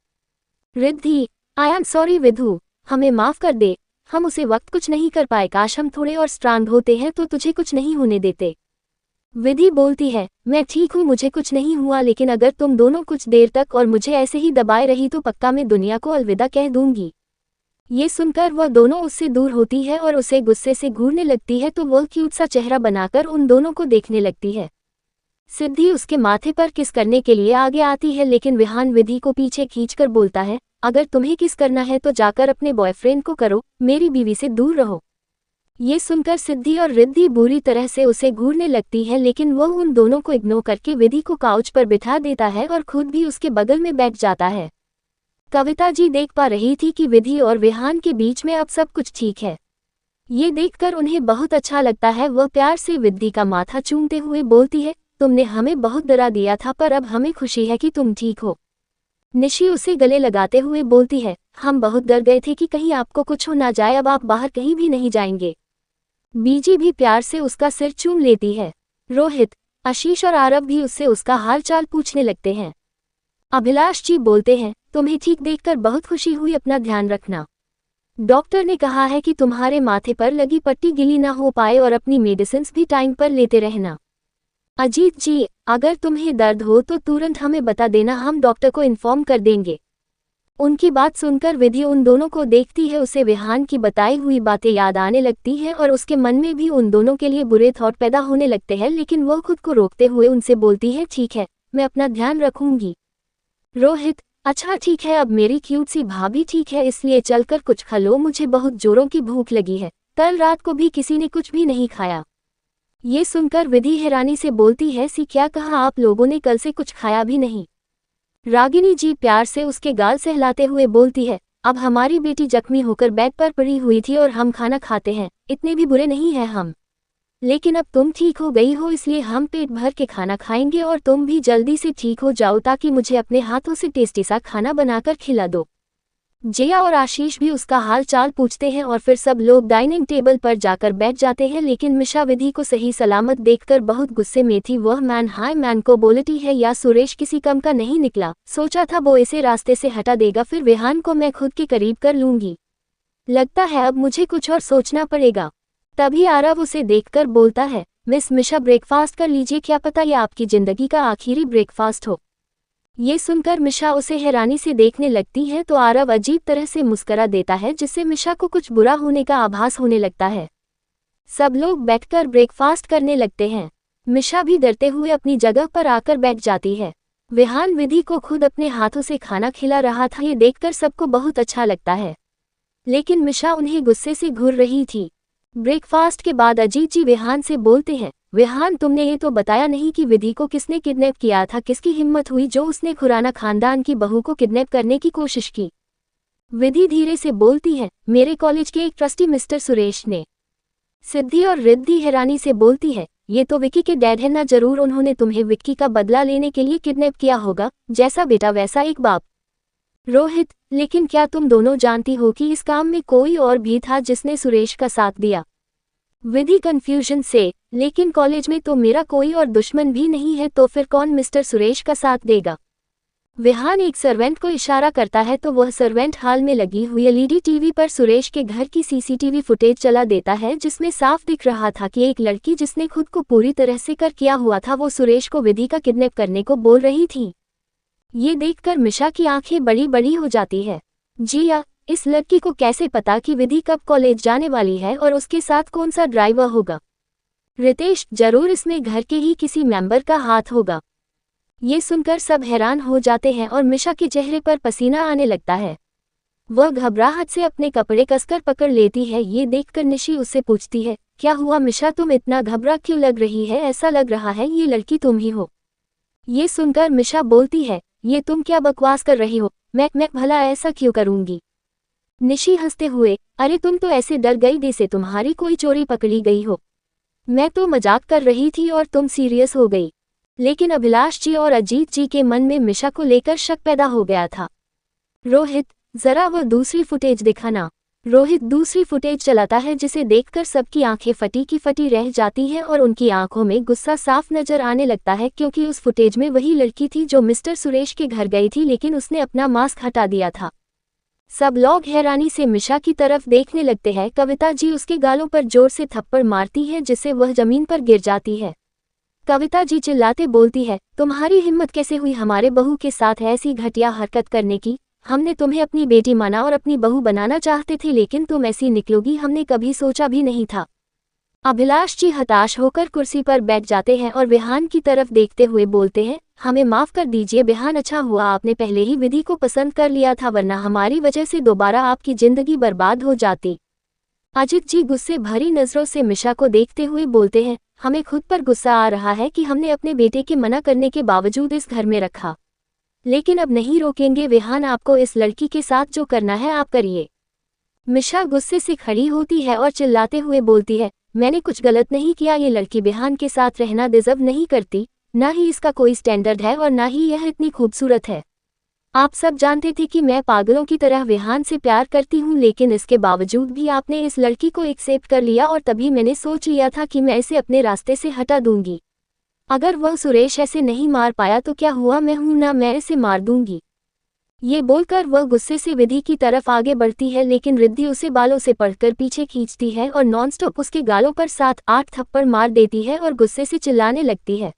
Riddhi, I am sorry Vidhu, हमें माफ कर दे, हम उसे वक्त कुछ नहीं कर पाए, काश हम थोड़े और स्ट्रांग होते हैं तो तुझे कुछ नहीं होने देते। विधि बोलती है, मैं ठीक हूँ, मुझे कुछ नहीं हुआ, लेकिन अगर तुम दोनों कुछ देर तक और मुझे ऐसे ही दबाए रही तो पक्का मैं दुनिया को अलविदा कह दूंगी। ये सुनकर वह दोनों उससे दूर होती है और उसे गुस्से से घूरने लगती है, तो वह क्यूट सा चेहरा बनाकर उन दोनों को देखने लगती है। सिद्धि उसके माथे पर किस करने के लिए आगे आती है, लेकिन विहान विधि को पीछे खींचकर बोलता है, अगर तुम्हें किस करना है तो जाकर अपने बॉयफ्रेंड को करो, मेरी बीवी से दूर रहो। ये सुनकर सिद्धि और रिद्धि बुरी तरह से उसे घूरने लगती है, लेकिन वह उन दोनों को इग्नोर करके विधि को काउच पर बिठा देता है और खुद भी उसके बगल में बैठ जाता है। कविता जी देख पा रही थी कि विधि और विहान के बीच में अब सब कुछ ठीक है। ये देखकर उन्हें बहुत अच्छा लगता है। वह प्यार से विधि का माथा चूमते हुए बोलती है, तुमने हमें बहुत डरा दिया था, पर अब हमें खुशी है कि तुम ठीक हो। निशी उसे गले लगाते हुए बोलती है, हम बहुत डर गए थे कि कहीं आपको कुछ हो ना जाए, अब आप बाहर कहीं भी नहीं जाएंगे। बीजी भी प्यार से उसका सिर चूम लेती है। रोहित, आशीष और आरव भी उससे उसका हाल चाल पूछने लगते हैं। अभिलाष जी बोलते हैं, तुम्हें ठीक देखकर बहुत खुशी हुई, अपना ध्यान रखना। डॉक्टर ने कहा है कि तुम्हारे माथे पर लगी पट्टी गीली ना हो पाए और अपनी मेडिसिन भी टाइम पर लेते रहना। अजीत जी, अगर तुम्हें दर्द हो तो तुरंत हमें बता देना, हम डॉक्टर को इन्फॉर्म कर देंगे। उनकी बात सुनकर विधि उन दोनों को देखती है, उसे विहान की बताई हुई बातें याद आने लगती हैं और उसके मन में भी उन दोनों के लिए बुरे थॉट पैदा होने लगते हैं, लेकिन वह खुद को रोकते हुए उनसे बोलती है, ठीक है, मैं अपना ध्यान रखूंगी। रोहित, अच्छा ठीक है, अब मेरी क्यूट सी भाभी ठीक है, इसलिए चलकर कुछ खा लो, मुझे बहुत जोरों की भूख लगी है, कल रात को भी किसी ने कुछ भी नहीं खाया। ये सुनकर विधि हैरानी से बोलती है, सी क्या कहा, आप लोगों ने कल से कुछ खाया भी नहीं? रागिनी जी प्यार से उसके गाल सहलाते हुए बोलती है, अब हमारी बेटी जख्मी होकर बेड पर पड़ी हुई थी और हम खाना खाते हैं, इतने भी बुरे नहीं हैं हम। लेकिन अब तुम ठीक हो गई हो, इसलिए हम पेट भर के खाना खाएंगे और तुम भी जल्दी से ठीक हो जाओ ताकि मुझे अपने हाथों से टेस्टी सा खाना बनाकर खिला दो। जया और आशीष भी उसका हाल चाल पूछते हैं और फिर सब लोग डाइनिंग टेबल पर जाकर बैठ जाते हैं, लेकिन मिशा विधि को सही सलामत देखकर बहुत गुस्से में थी। वह मैन हाय मैन को बोलती है, या सुरेश किसी कम का नहीं निकला, सोचा था वो इसे रास्ते से हटा देगा, फिर विहान को मैं खुद के करीब कर लूंगी, लगता है अब मुझे कुछ और सोचना पड़ेगा। तभी आरव उसे देखकर बोलता है, मिस मिशा ब्रेकफास्ट कर लीजिए, क्या पता ये आपकी जिंदगी का आखिरी ब्रेकफास्ट हो। ये सुनकर मिशा उसे हैरानी से देखने लगती है तो आरव अजीब तरह से मुस्करा देता है, जिससे मिशा को कुछ बुरा होने का आभास होने लगता है। सब लोग बैठकर ब्रेकफास्ट करने लगते हैं। मिशा भी डरते हुए अपनी जगह पर आकर बैठ जाती है। विहान विधि को खुद अपने हाथों से खाना खिला रहा था, ये देखकर सबको बहुत अच्छा लगता है, लेकिन मिशा उन्हें गुस्से से घूर रही थी। ब्रेकफास्ट के बाद अजीत जी विहान से बोलते हैं, विहान तुमने ये तो बताया नहीं कि विधि को किसने किडनैप किया था, किसकी हिम्मत हुई जो उसने खुराना खानदान की बहू को किडनैप करने की कोशिश की। विधि धीरे से बोलती है, मेरे कॉलेज के एक ट्रस्टी मिस्टर सुरेश ने। सिद्धि और रिद्धि हैरानी से बोलती है, ये तो विक्की के डैड है ना, जरूर उन्होंने तुम्हें विक्की का बदला लेने के लिए किडनैप किया होगा, जैसा बेटा वैसा एक बाप। रोहित, लेकिन क्या तुम दोनों जानती हो कि इस काम में कोई और भी था जिसने सुरेश का साथ दिया? विधि कंफ्यूजन से, लेकिन कॉलेज में तो मेरा कोई और दुश्मन भी नहीं है, तो फिर कौन मिस्टर सुरेश का साथ देगा? विहान एक सर्वेंट को इशारा करता है तो वह सर्वेंट हाल में लगी हुई एलईडी टीवी पर सुरेश के घर की सीसीटीवी फुटेज चला देता है, जिसमें साफ दिख रहा था कि एक लड़की जिसने खुद को पूरी तरह से कर किया हुआ था, वो सुरेश को विधि का किडनैप करने को बोल रही थी। ये देखकर मिशा की आंखें बड़ी बड़ी हो जाती है। जिया, इस लड़की को कैसे पता कि विधि कब कॉलेज जाने वाली है और उसके साथ कौन सा ड्राइवर होगा? रितेश, जरूर इसमें घर के ही किसी मेंबर का हाथ होगा। ये सुनकर सब हैरान हो जाते हैं और मिशा के चेहरे पर पसीना आने लगता है। वह घबराहट से अपने कपड़े कसकर पकड़ लेती है। ये देखकर निशी उससे पूछती है, क्या हुआ मिशा, तुम इतना घबरा क्यों लग रही है? ऐसा लग रहा है ये लड़की तुम ही हो। ये सुनकर मिशा बोलती है, ये तुम क्या बकवास कर रही हो, मैं भला ऐसा क्यों करूंगी। निशी हंसते हुए, अरे तुम तो ऐसे डर गई जैसे तुम्हारी कोई चोरी पकड़ी गई हो। मैं तो मजाक कर रही थी और तुम सीरियस हो गई। लेकिन अभिलाष जी और अजीत जी के मन में मिशा को लेकर शक पैदा हो गया था। रोहित, जरा वो दूसरी फुटेज दिखाना। रोहित दूसरी फुटेज चलाता है जिसे देखकर सबकी आंखें फटी की फटी रह जाती हैं और उनकी आंखों में गुस्सा साफ नजर आने लगता है, क्योंकि उस फुटेज में वही लड़की थी जो मिस्टर सुरेश के घर गई थी, लेकिन उसने अपना मास्क हटा दिया था। सब लोग हैरानी से मिशा की तरफ देखने लगते हैं। कविता जी उसके गालों पर जोर से थप्पड़ मारती है जिससे वह जमीन पर गिर जाती है। कविता जी चिल्लाते बोलती है, तुम्हारी हिम्मत कैसे हुई हमारे बहू के साथ ऐसी घटिया हरकत करने की। हमने तुम्हें अपनी बेटी माना और अपनी बहू बनाना चाहते थे, लेकिन तुम ऐसी निकलोगी हमने कभी सोचा भी नहीं था। अभिलाष जी हताश होकर कुर्सी पर बैठ जाते हैं और विहान की तरफ देखते हुए बोलते हैं, हमें माफ कर दीजिए विहान, अच्छा हुआ आपने पहले ही विधि को पसंद कर लिया था, वरना हमारी वजह से दोबारा आपकी जिंदगी बर्बाद हो जाती। अजित जी गुस्से भरी नजरों से मिशा को देखते हुए बोलते हैं, हमें खुद पर गुस्सा आ रहा है कि हमने अपने बेटे के मना करने के बावजूद इस घर में रखा, लेकिन अब नहीं रोकेंगे विहान, आपको इस लड़की के साथ जो करना है आप करिए। मिशा गुस्से से खड़ी होती है और चिल्लाते हुए बोलती है, मैंने कुछ गलत नहीं किया, ये लड़की विहान के साथ रहना डिजर्व नहीं करती, ना ही इसका कोई स्टैंडर्ड है और ना ही यह इतनी खूबसूरत है। आप सब जानते थे कि मैं पागलों की तरह विहान से प्यार करती हूँ, लेकिन इसके बावजूद भी आपने इस लड़की को एक्सेप्ट कर लिया और तभी मैंने सोच लिया था कि मैं इसे अपने रास्ते से हटा दूंगी। अगर वह सुरेश ऐसे नहीं मार पाया तो क्या हुआ, मैं हूं ना, मैं इसे मार दूंगी। ये बोलकर वह गुस्से से विधि की तरफ आगे बढ़ती है, लेकिन रिद्धि उसे बालों से पकड़कर पीछे खींचती है और नॉनस्टॉप उसके गालों पर 7-8 थप्पड़ मार देती है और गुस्से से चिल्लाने लगती है।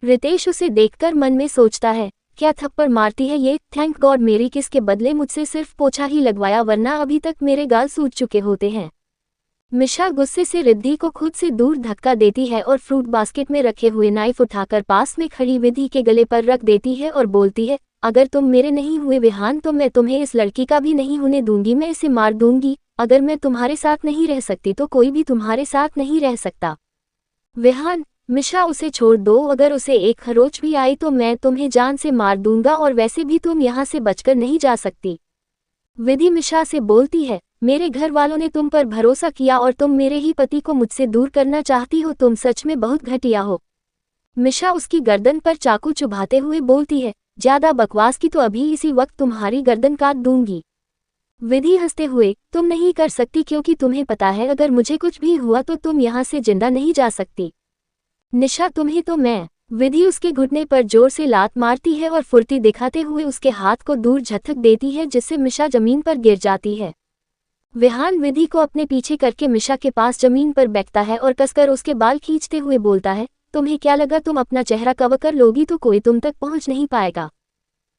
रितेश उसे देखकर मन में सोचता है, क्या थप्पड़ मारती है ये, थैंक गॉड मेरी किस के बदले मुझसे सिर्फ पोछा ही लगवाया, वरना अभी तक मेरे गाल सूज चुके होते हैं। मिशा गुस्से से रिद्धि को खुद से दूर धक्का देती है और फ्रूट बास्केट में रखे हुए नाइफ उठाकर पास में खड़ी विधि के गले पर रख देती है और बोलती है, अगर तुम मेरे नहीं हुए विहान तो मैं तुम्हें इस लड़की का भी नहीं होने दूंगी, मैं इसे मार दूंगी। अगर मैं तुम्हारे साथ नहीं रह सकती तो कोई भी तुम्हारे साथ नहीं रह सकता। विहान, मिशा उसे छोड़ दो, अगर उसे एक खरोच भी आई तो मैं तुम्हें जान से मार दूंगा, और वैसे भी तुम यहाँ से बचकर नहीं जा सकती। विधि मिशा से बोलती है, मेरे घर वालों ने तुम पर भरोसा किया और तुम मेरे ही पति को मुझसे दूर करना चाहती हो, तुम सच में बहुत घटिया हो। मिशा उसकी गर्दन पर चाकू चुभाते हुए बोलती है, ज्यादा बकवास की तो अभी इसी वक्त तुम्हारी गर्दन काट दूंगी। विधि हंसते हुए, तुम नहीं कर सकती क्योंकि तुम्हें पता है अगर मुझे कुछ भी हुआ तो तुम यहाँ से जिंदा नहीं जा सकती। निशा तुम्हें तो मैं। विधि उसके घुटने पर जोर से लात मारती है और फुर्ती दिखाते हुए उसके हाथ को दूर झटक देती है जिससे मिशा जमीन पर गिर जाती है। विहान विधि को अपने पीछे करके मिशा के पास जमीन पर बैठता है और कसकर उसके बाल खींचते हुए बोलता है, तुम्हें क्या लगा तुम अपना चेहरा कवर कर लोगी तो कोई तुम तक पहुंच नहीं पाएगा।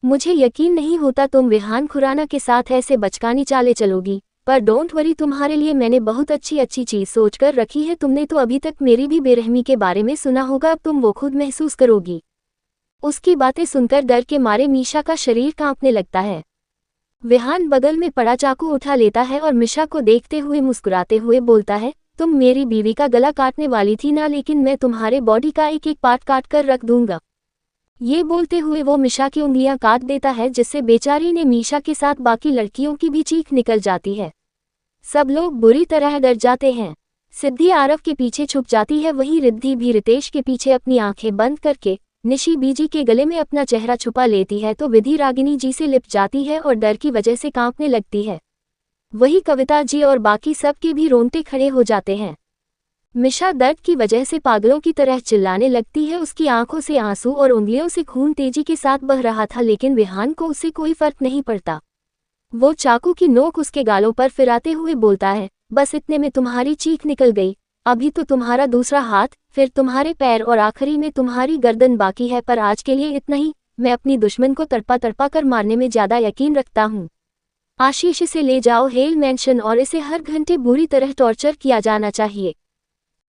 मुझे यकीन नहीं होता तुम विहान खुराना के साथ ऐसे बचकानी चाले चलोगी, पर डोंट वरी, तुम्हारे लिए मैंने बहुत अच्छी चीज सोच कर रखी है। तुमने तो अभी तक मेरी भी बेरहमी के बारे में सुना होगा, अब तुम वो खुद महसूस करोगी। उसकी बातें सुनकर डर के मारे मिशा का शरीर कांपने लगता है। विहान बगल में पड़ा चाकू उठा लेता है और मिशा को देखते हुए मुस्कुराते हुए बोलता है, तुम मेरी बीवी का गला काटने वाली थी ना, लेकिन मैं तुम्हारे बॉडी का एक एक पार्ट काट कर रख दूंगा। ये बोलते हुए वो मिशा की उंगलियां काट देता है, जिससे बेचारी ने मिशा के साथ बाकी लड़कियों की भी चीख निकल जाती है। सब लोग बुरी तरह डर जाते हैं। सिद्धि आरव के पीछे छुप जाती है, वहीं रिद्धि भी रितेश के पीछे अपनी आंखें बंद करके निशी बीजी के गले में अपना चेहरा छुपा लेती है तो विधि रागिनी जी से लिप जाती है और डर की वजह से कांपने लगती है। वही कविता जी और बाकी सब के भी रोंगटे खड़े हो जाते हैं। मिशा दर्द की वजह से पागलों की तरह चिल्लाने लगती है, उसकी आंखों से आंसू और उंगलियों से खून तेजी के साथ बह रहा था, लेकिन विहान को उससे कोई फर्क नहीं पड़ता। वो चाकू की नोक उसके गालों पर फिराते हुए बोलता है, बस इतने में तुम्हारी चीख निकल गई, अभी तो तुम्हारा दूसरा हाथ, फिर तुम्हारे पैर और आखिरी में तुम्हारी गर्दन बाकी है, पर आज के लिए इतना ही। मैं अपनी दुश्मन को तड़पा तड़पा कर मारने में ज्यादा यकीन रखता हूँ। आशीष इसे ले जाओ हेल मैंशन और इसे हर घंटे बुरी तरह टॉर्चर किया जाना चाहिए।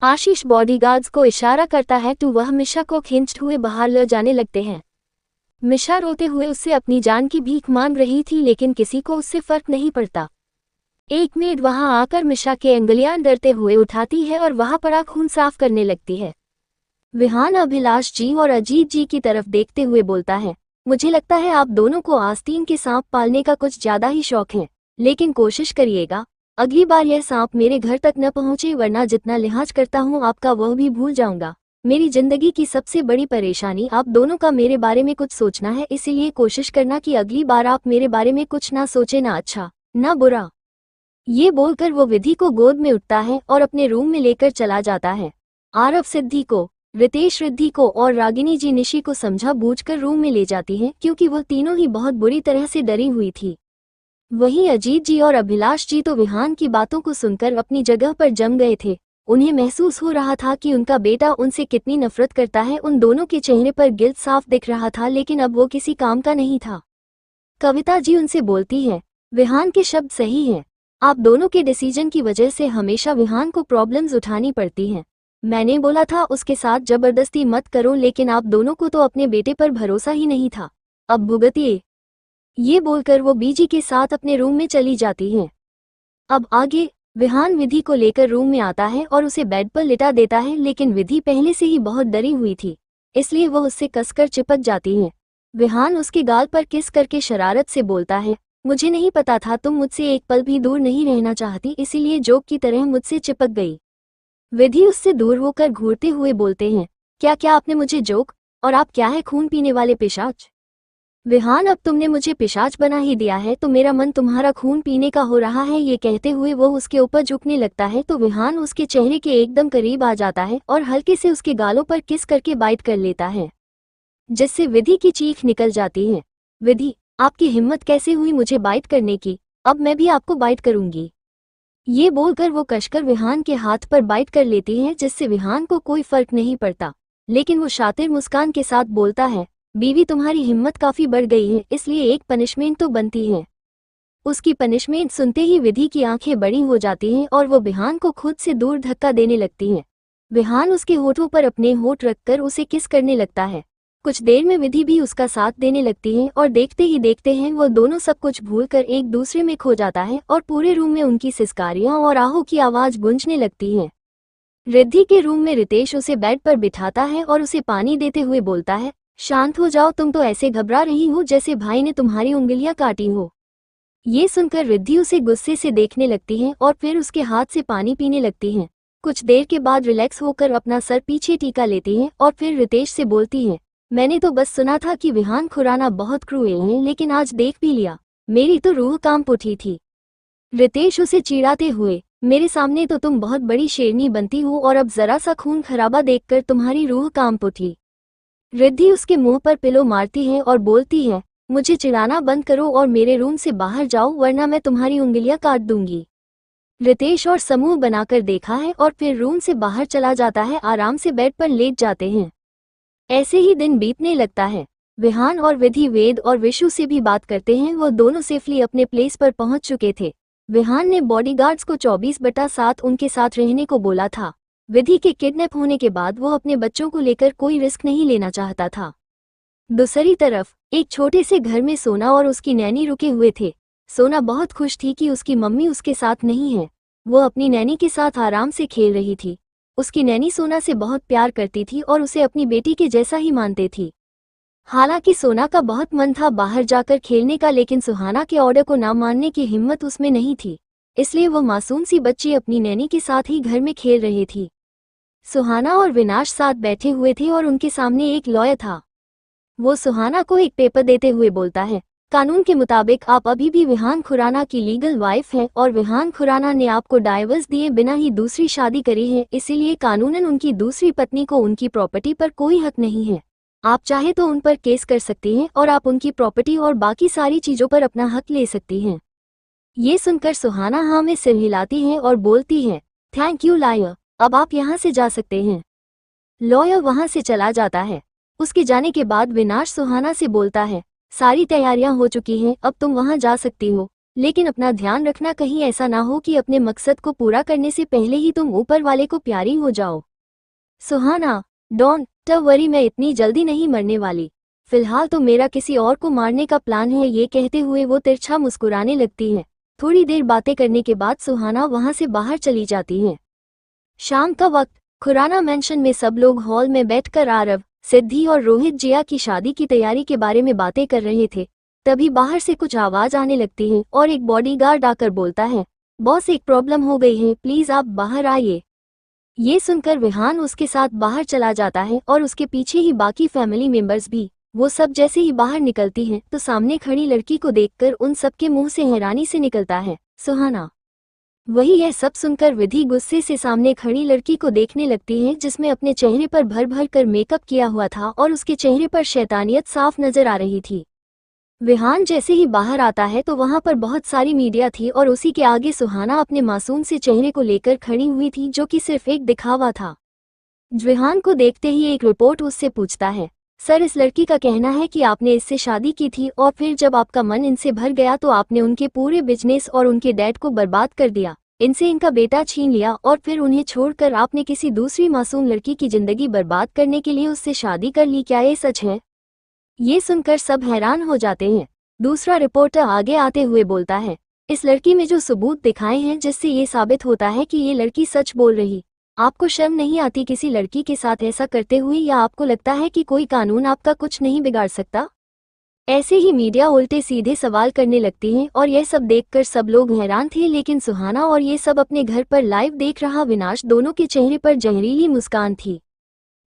आशीष बॉडीगार्ड्स को इशारा करता है तो वह मिशा को खींचते हुए बाहर ले जाने लगते हैं। मिशा रोते हुए उससे अपनी जान की भीख मांग रही थी, लेकिन किसी को उससे फर्क नहीं पड़ता। एक मेड वहां आकर मिशा के अंगुलियां डरते हुए उठाती है और वहां पड़ा खून साफ करने लगती है। विहान अभिलाष जी और अजीत जी की तरफ देखते हुए बोलता है, मुझे लगता है आप दोनों को आस्तीन के सांप पालने का कुछ ज्यादा ही शौक है, लेकिन कोशिश करिएगा अगली बार यह सांप मेरे घर तक न पहुंचे, वरना जितना लिहाज करता हूं आपका वह भी भूल जाऊंगा। मेरी जिंदगी की सबसे बड़ी परेशानी आप दोनों का मेरे बारे में कुछ सोचना है, इसीलिए कोशिश करना कि अगली बार आप मेरे बारे में कुछ ना सोचे, ना अच्छा ना बुरा। ये बोलकर वो विधि को गोद में उठता है और अपने रूम में लेकर चला जाता है। आरव सिद्धि को, रितेश रिद्धि को और रागिनी जी निशी को समझा बूझकर रूम में ले जाती हैं, क्योंकि वो तीनों ही बहुत बुरी तरह से डरी हुई थी। वहीं अजीत जी और अभिलाष जी तो विहान की बातों को सुनकर अपनी जगह पर जम गए थे। उन्हें महसूस हो रहा था कि उनका बेटा उनसे कितनी नफरत करता है। उन दोनों के चेहरे पर गिल्ट साफ दिख रहा था, लेकिन अब वो किसी काम का नहीं था। कविता जी उनसे बोलती है, विहान के शब्द सही हैं, आप दोनों के डिसीजन की वजह से हमेशा विहान को प्रॉब्लम्स उठानी पड़ती हैं। मैंने बोला था उसके साथ जबरदस्ती मत करो, लेकिन आप दोनों को तो अपने बेटे पर भरोसा ही नहीं था, अब भुगतिए। ये बोलकर वो बीजी के साथ अपने रूम में चली जाती हैं। अब आगे विहान विधि को लेकर रूम में आता है और उसे बेड पर लिटा देता है, लेकिन विधि पहले से ही बहुत डरी हुई थी, इसलिए वह उससे कसकर चिपक जाती है। विहान उसके गाल पर किस करके शरारत से बोलता है, मुझे नहीं पता था तुम मुझसे एक पल भी दूर नहीं रहना चाहती, इसीलिए जोक की तरह मुझसे चिपक गई। विधि उससे दूर होकर घूरते हुए बोलते हैं, क्या क्या आपने मुझे जोक, और आप क्या है खून पीने वाले पिशाच। विहान, अब तुमने मुझे पिशाच बना ही दिया है तो मेरा मन तुम्हारा खून पीने का हो रहा है। ये कहते हुए वो उसके ऊपर झुकने लगता है तो विहान उसके चेहरे के एकदम करीब आ जाता है और हल्के से उसके गालों पर किस करके बाइट कर लेता है, जिससे विधि की चीख निकल जाती है। विधि, आपकी हिम्मत कैसे हुई मुझे बाइट करने की, अब मैं भी आपको बाइट करूंगी। ये बोलकर वो कशकर विहान के हाथ पर बाइट कर लेती है, जिससे विहान को कोई फर्क नहीं पड़ता, लेकिन वो शातिर मुस्कान के साथ बोलता है, बीवी तुम्हारी हिम्मत काफी बढ़ गई है, इसलिए एक पनिशमेंट तो बनती है। उसकी पनिशमेंट सुनते ही विधि की आंखें बड़ी हो जाती हैं और वो विहान को खुद से दूर धक्का देने लगती हैं। विहान उसके होठों पर अपने होठ रखकर उसे किस करने लगता है। कुछ देर में विधि भी उसका साथ देने लगती है और देखते ही देखते हैं वो दोनों सब कुछ भूलकर एक दूसरे में खो जाता है और पूरे रूम में उनकी सिसकारियां और आहों की आवाज गूंजने लगती है। रिद्धि के रूम में रितेश उसे बेड पर बिठाता है और उसे पानी देते हुए बोलता है, शांत हो जाओ, तुम तो ऐसे घबरा रही हो जैसे भाई ने तुम्हारी उंगलियां काटी हो। ये सुनकर रिद्धि उसे गुस्से से देखने लगती है और फिर उसके हाथ से पानी पीने लगती है। कुछ देर के बाद रिलैक्स होकर अपना सर पीछे टीका लेती है और फिर रितेश से बोलती है, मैंने तो बस सुना था कि विहान खुराना बहुत क्रूएल है, लेकिन आज देख भी लिया, मेरी तो रूह कांप उठी थी। रितेश उसे चिढ़ाते हुए, मेरे सामने तो तुम बहुत बड़ी शेरनी बनती हो और अब जरा सा खून खराबा देखकर तुम्हारी रूह कांप उठी। रिद्धि उसके मुंह पर पिलो मारती है और बोलती है, मुझे चिढ़ाना बंद करो और मेरे रूम से बाहर जाओ, वरना मैं तुम्हारी उंगलियां काट दूंगी। रितेश और समूह बनाकर देखा है और फिर रूम से बाहर चला जाता है। आराम से बेड पर लेट जाते हैं। ऐसे ही दिन बीतने लगता है। विहान और विधि वेद और विशु से भी बात करते हैं। वो दोनों सेफली अपने प्लेस पर पहुंच चुके थे। विहान ने बॉडीगार्ड्स को 24/7 उनके साथ रहने को बोला था। विधि के किडनैप होने के बाद वो अपने बच्चों को लेकर कोई रिस्क नहीं लेना चाहता था। दूसरी तरफ एक छोटे से घर में सोना और उसकी नैनी रुके हुए थे। सोना बहुत खुश थी कि उसकी मम्मी उसके साथ नहीं है। वो अपनी नैनी के साथ आराम से खेल रही थी। उसकी नैनी सोना से बहुत प्यार करती थी और उसे अपनी बेटी के जैसा ही मानती थी। हालांकि सोना का बहुत मन था बाहर जाकर खेलने का, लेकिन सुहाना के ऑर्डर को ना मानने की हिम्मत उसमें नहीं थी। इसलिए वो मासूम सी बच्ची अपनी नैनी के साथ ही घर में खेल रही थी। सुहाना और विनाश साथ बैठे हुए थे और उनके सामने एक लॉयर था। वो सुहाना को एक पेपर देते हुए बोलता है, कानून के मुताबिक आप अभी भी विहान खुराना की लीगल वाइफ हैं और विहान खुराना ने आपको डाइवर्स दिए बिना ही दूसरी शादी करी है, इसीलिए कानूनन उनकी दूसरी पत्नी को उनकी प्रॉपर्टी पर कोई हक नहीं है। आप चाहे तो उन पर केस कर सकती हैं और आप उनकी प्रॉपर्टी और बाकी सारी चीजों पर अपना हक ले सकती हैं। ये सुनकर सुहाना हाँ में सिर हिलाती है और बोलती है, थैंक यू लॉयर, अब आप यहाँ से जा सकते हैं। लॉयर वहाँ से चला जाता है। उसके जाने के बाद विनाश सुहाना से बोलता है, सारी तैयारियां हो चुकी हैं, अब तुम वहां जा सकती हो, लेकिन अपना ध्यान रखना कहीं ऐसा ना हो कि अपने मकसद को पूरा करने से पहले ही तुम ऊपर वाले को प्यारी हो जाओ। सुहाना, डोंट वरी, मैं इतनी जल्दी नहीं मरने वाली, फिलहाल तो मेरा किसी और को मारने का प्लान है। ये कहते हुए वो तिरछा मुस्कुराने लगती है। थोड़ी देर बातें करने के बाद सुहाना वहां से बाहर चली जाती है। शाम का वक्त, खुराना मेंशन में सब लोग हॉल में बैठकर आरव, सिद्धि और रोहित जिया की शादी की तैयारी के बारे में बातें कर रहे थे। तभी बाहर से कुछ आवाज आने लगती है और एक बॉडीगार्ड आकर बोलता है, बॉस एक प्रॉब्लम हो गई है, प्लीज आप बाहर आइए। ये सुनकर विहान उसके साथ बाहर चला जाता है और उसके पीछे ही बाकी फैमिली मेंबर्स भी। वो सब जैसे ही बाहर निकलती हैं तो सामने खड़ी लड़की को देखकर उन सबके मुंह से हैरानी से निकलता है, सुहाना। वही यह सब सुनकर विधि गुस्से से सामने खड़ी लड़की को देखने लगती है जिसमें अपने चेहरे पर भर भर कर मेकअप किया हुआ था और उसके चेहरे पर शैतानियत साफ नजर आ रही थी। विहान जैसे ही बाहर आता है तो वहां पर बहुत सारी मीडिया थी और उसी के आगे सुहाना अपने मासूम से चेहरे को लेकर खड़ी हुई थी जो कि सिर्फ एक दिखावा था। विहान को देखते ही एक रिपोर्ट उससे पूछता है, सर इस लड़की का कहना है कि आपने इससे शादी की थी और फिर जब आपका मन इनसे भर गया तो आपने उनके पूरे बिजनेस और उनके डैड को बर्बाद कर दिया, इनसे इनका बेटा छीन लिया और फिर उन्हें छोड़कर आपने किसी दूसरी मासूम लड़की की जिंदगी बर्बाद करने के लिए उससे शादी कर ली, क्या ये सच है? ये सुनकर सब हैरान हो जाते हैं। दूसरा रिपोर्टर आगे आते हुए बोलता है, इस लड़की में जो सबूत दिखाए हैं जिससे ये साबित होता है कि ये लड़की सच बोल रही। आपको शर्म नहीं आती किसी लड़की के साथ ऐसा करते हुए, या आपको लगता है कि कोई कानून आपका कुछ नहीं बिगाड़ सकता? ऐसे ही मीडिया उल्टे सीधे सवाल करने लगती है और यह सब देखकर सब लोग हैरान थे, लेकिन सुहाना और ये सब अपने घर पर लाइव देख रहा विनाश दोनों के चेहरे पर जहरीली मुस्कान थी।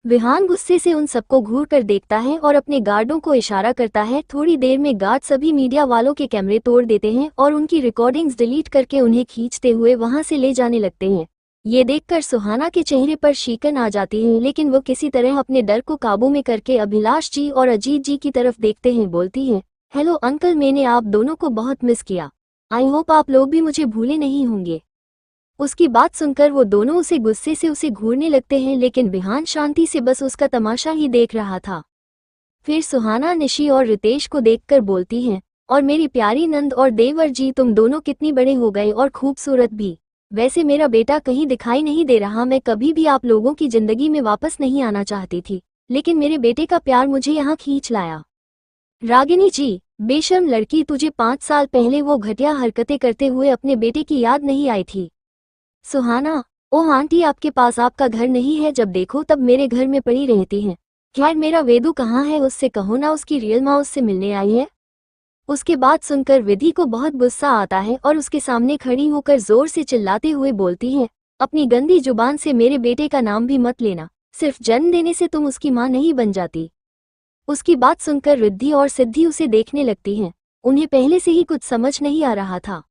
विहान गुस्से से उन सबको घूर कर देखता है और अपने गार्डों को इशारा करता है। थोड़ी देर में गार्ड सभी मीडिया वालों के कैमरे तोड़ देते हैं और उनकी रिकॉर्डिंग्स डिलीट करके उन्हें खींचते हुए वहां से ले जाने लगते हैं। ये देखकर सुहाना के चेहरे पर शिकन आ जाती है, लेकिन वो किसी तरह अपने डर को काबू में करके अभिलाष जी और अजीत जी की तरफ देखते हैं। बोलती है, हेलो अंकल, मैंने आप दोनों को बहुत मिस किया। आई होप आप लोग भी मुझे भूले नहीं होंगे। उसकी बात सुनकर वो दोनों उसे गुस्से से उसे घूरने लगते हैं, लेकिन विहान शांति से बस उसका तमाशा ही देख रहा था। फिर सुहाना निशी और रितेश को देखकर बोलती है, और मेरी प्यारी नंद और देवर जी, तुम दोनों कितनी बड़े हो गए और खूबसूरत भी। वैसे मेरा बेटा कहीं दिखाई नहीं दे रहा। मैं कभी भी आप लोगों की जिंदगी में वापस नहीं आना चाहती थी, लेकिन मेरे बेटे का प्यार मुझे यहाँ खींच लाया। रागिनी जी, बेशर्म लड़की, तुझे 5 साल पहले वो घटिया हरकतें करते हुए अपने बेटे की याद नहीं आई थी? सुहाना, ओह आंटी, आपके पास आपका घर नहीं है, जब देखो तब मेरे घर में पड़ी रहती हैं। खैर मेरा वेदू कहाँ है, उससे कहो ना उसकी रियल माँ उससे मिलने आई है। उसके बात सुनकर विधि को बहुत गुस्सा आता है और उसके सामने खड़ी होकर जोर से चिल्लाते हुए बोलती है, अपनी गंदी जुबान से मेरे बेटे का नाम भी मत लेना, सिर्फ जन्म देने से तुम उसकी माँ नहीं बन जाती। उसकी बात सुनकर रिद्धि और सिद्धि उसे देखने लगती हैं। उन्हें पहले से ही कुछ समझ नहीं आ रहा था।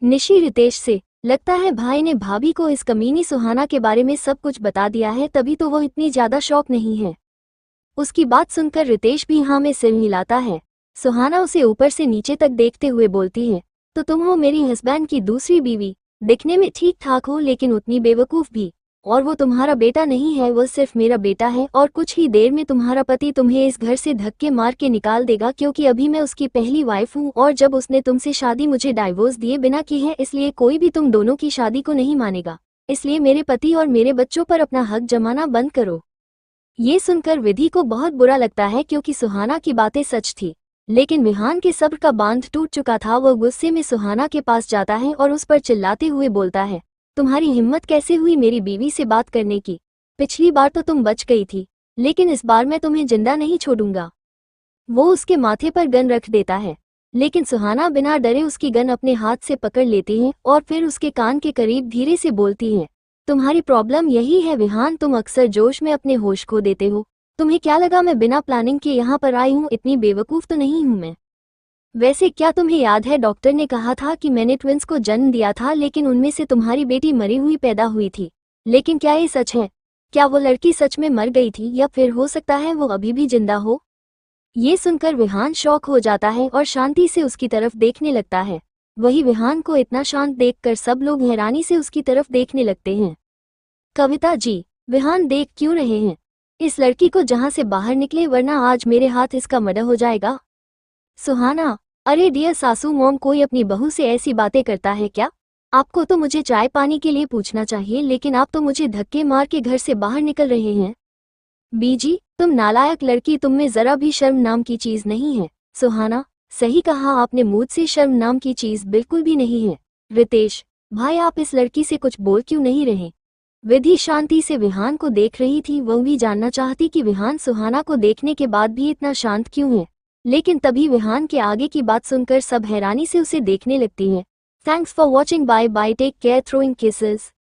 निशी रितेश से, लगता है भाई ने भाभी को इस कमीनी सुहाना के बारे में सब कुछ बता दिया है, तभी तो वो इतनी ज्यादा शौक नहीं है। उसकी बात सुनकर रितेश भी हाँ में सिर हिलाता है। सुहाना उसे ऊपर से नीचे तक देखते हुए बोलती है, तो तुम हो मेरी हस्बैंड की दूसरी बीवी, दिखने में ठीक ठाक हो लेकिन उतनी बेवकूफ भी। और वो तुम्हारा बेटा नहीं है, वो सिर्फ मेरा बेटा है, और कुछ ही देर में तुम्हारा पति तुम्हें इस घर से धक्के मार के निकाल देगा, क्योंकि अभी मैं उसकी पहली वाइफ हूँ, और जब उसने तुमसे शादी मुझे डाइवोर्स दिए बिना की है, इसलिए कोई भी तुम दोनों की शादी को नहीं मानेगा। इसलिए मेरे पति और मेरे बच्चों पर अपना हक जमाना बंद करो। ये सुनकर विधि को बहुत बुरा लगता है, क्योंकि सुहाना की बातें सच थी, लेकिन विहान के सब्र का बांध टूट चुका था। वो गुस्से में सुहाना के पास जाता है और उस पर चिल्लाते हुए बोलता है, तुम्हारी हिम्मत कैसे हुई मेरी बीवी से बात करने की? पिछली बार तो तुम बच गई थी, लेकिन इस बार मैं तुम्हें जिंदा नहीं छोड़ूंगा। वो उसके माथे पर गन रख देता है, लेकिन सुहाना बिना डरे उसकी गन अपने हाथ से पकड़ लेती है और फिर उसके कान के करीब धीरे से बोलती है, तुम्हारी प्रॉब्लम यही है विहान, तुम अक्सर जोश में अपने होश खो देते हो। तुम्हें क्या लगा मैं बिना प्लानिंग के यहाँ पर आई हूँ? इतनी बेवकूफ तो नहीं हूँ मैं। वैसे क्या तुम्हें याद है डॉक्टर ने कहा था कि मैंने ट्विंस को जन्म दिया था, लेकिन उनमें से तुम्हारी बेटी मरी हुई पैदा हुई थी। लेकिन क्या ये सच है? क्या वो लड़की सच में मर गई थी, या फिर हो सकता है वो अभी भी जिंदा हो? ये सुनकर विहान शॉक हो जाता है और शांति से उसकी तरफ देखने लगता है। वही विहान को इतना शांत देखकर सब लोग हैरानी से उसकी तरफ देखने लगते हैं। कविता जी, विहान देख क्यों रहे हैं? इस लड़की को जहां से बाहर निकले, वरना आज मेरे हाथ इसका मर्डर हो जाएगा। सुहाना, अरे डियर सासू मॉम, कोई अपनी बहू से ऐसी बातें करता है क्या? आपको तो मुझे चाय पानी के लिए पूछना चाहिए, लेकिन आप तो मुझे धक्के मार के घर से बाहर निकल रहे हैं। बीजी, तुम नालायक लड़की, तुम में जरा भी शर्म नाम की चीज नहीं है। सुहाना, सही कहा आपने, मुझसे शर्म नाम की चीज बिल्कुल भी नहीं है। रितेश, भाई आप इस लड़की से कुछ बोल क्यों नहीं रहे? विधि शांति से विहान को देख रही थी। वह भी जानना चाहती कि विहान सुहाना को देखने के बाद भी इतना शांत क्यों है, लेकिन तभी विहान के आगे की बात सुनकर सब हैरानी से उसे देखने लगती हैं। Thanks for watching, bye bye, take care, throwing kisses.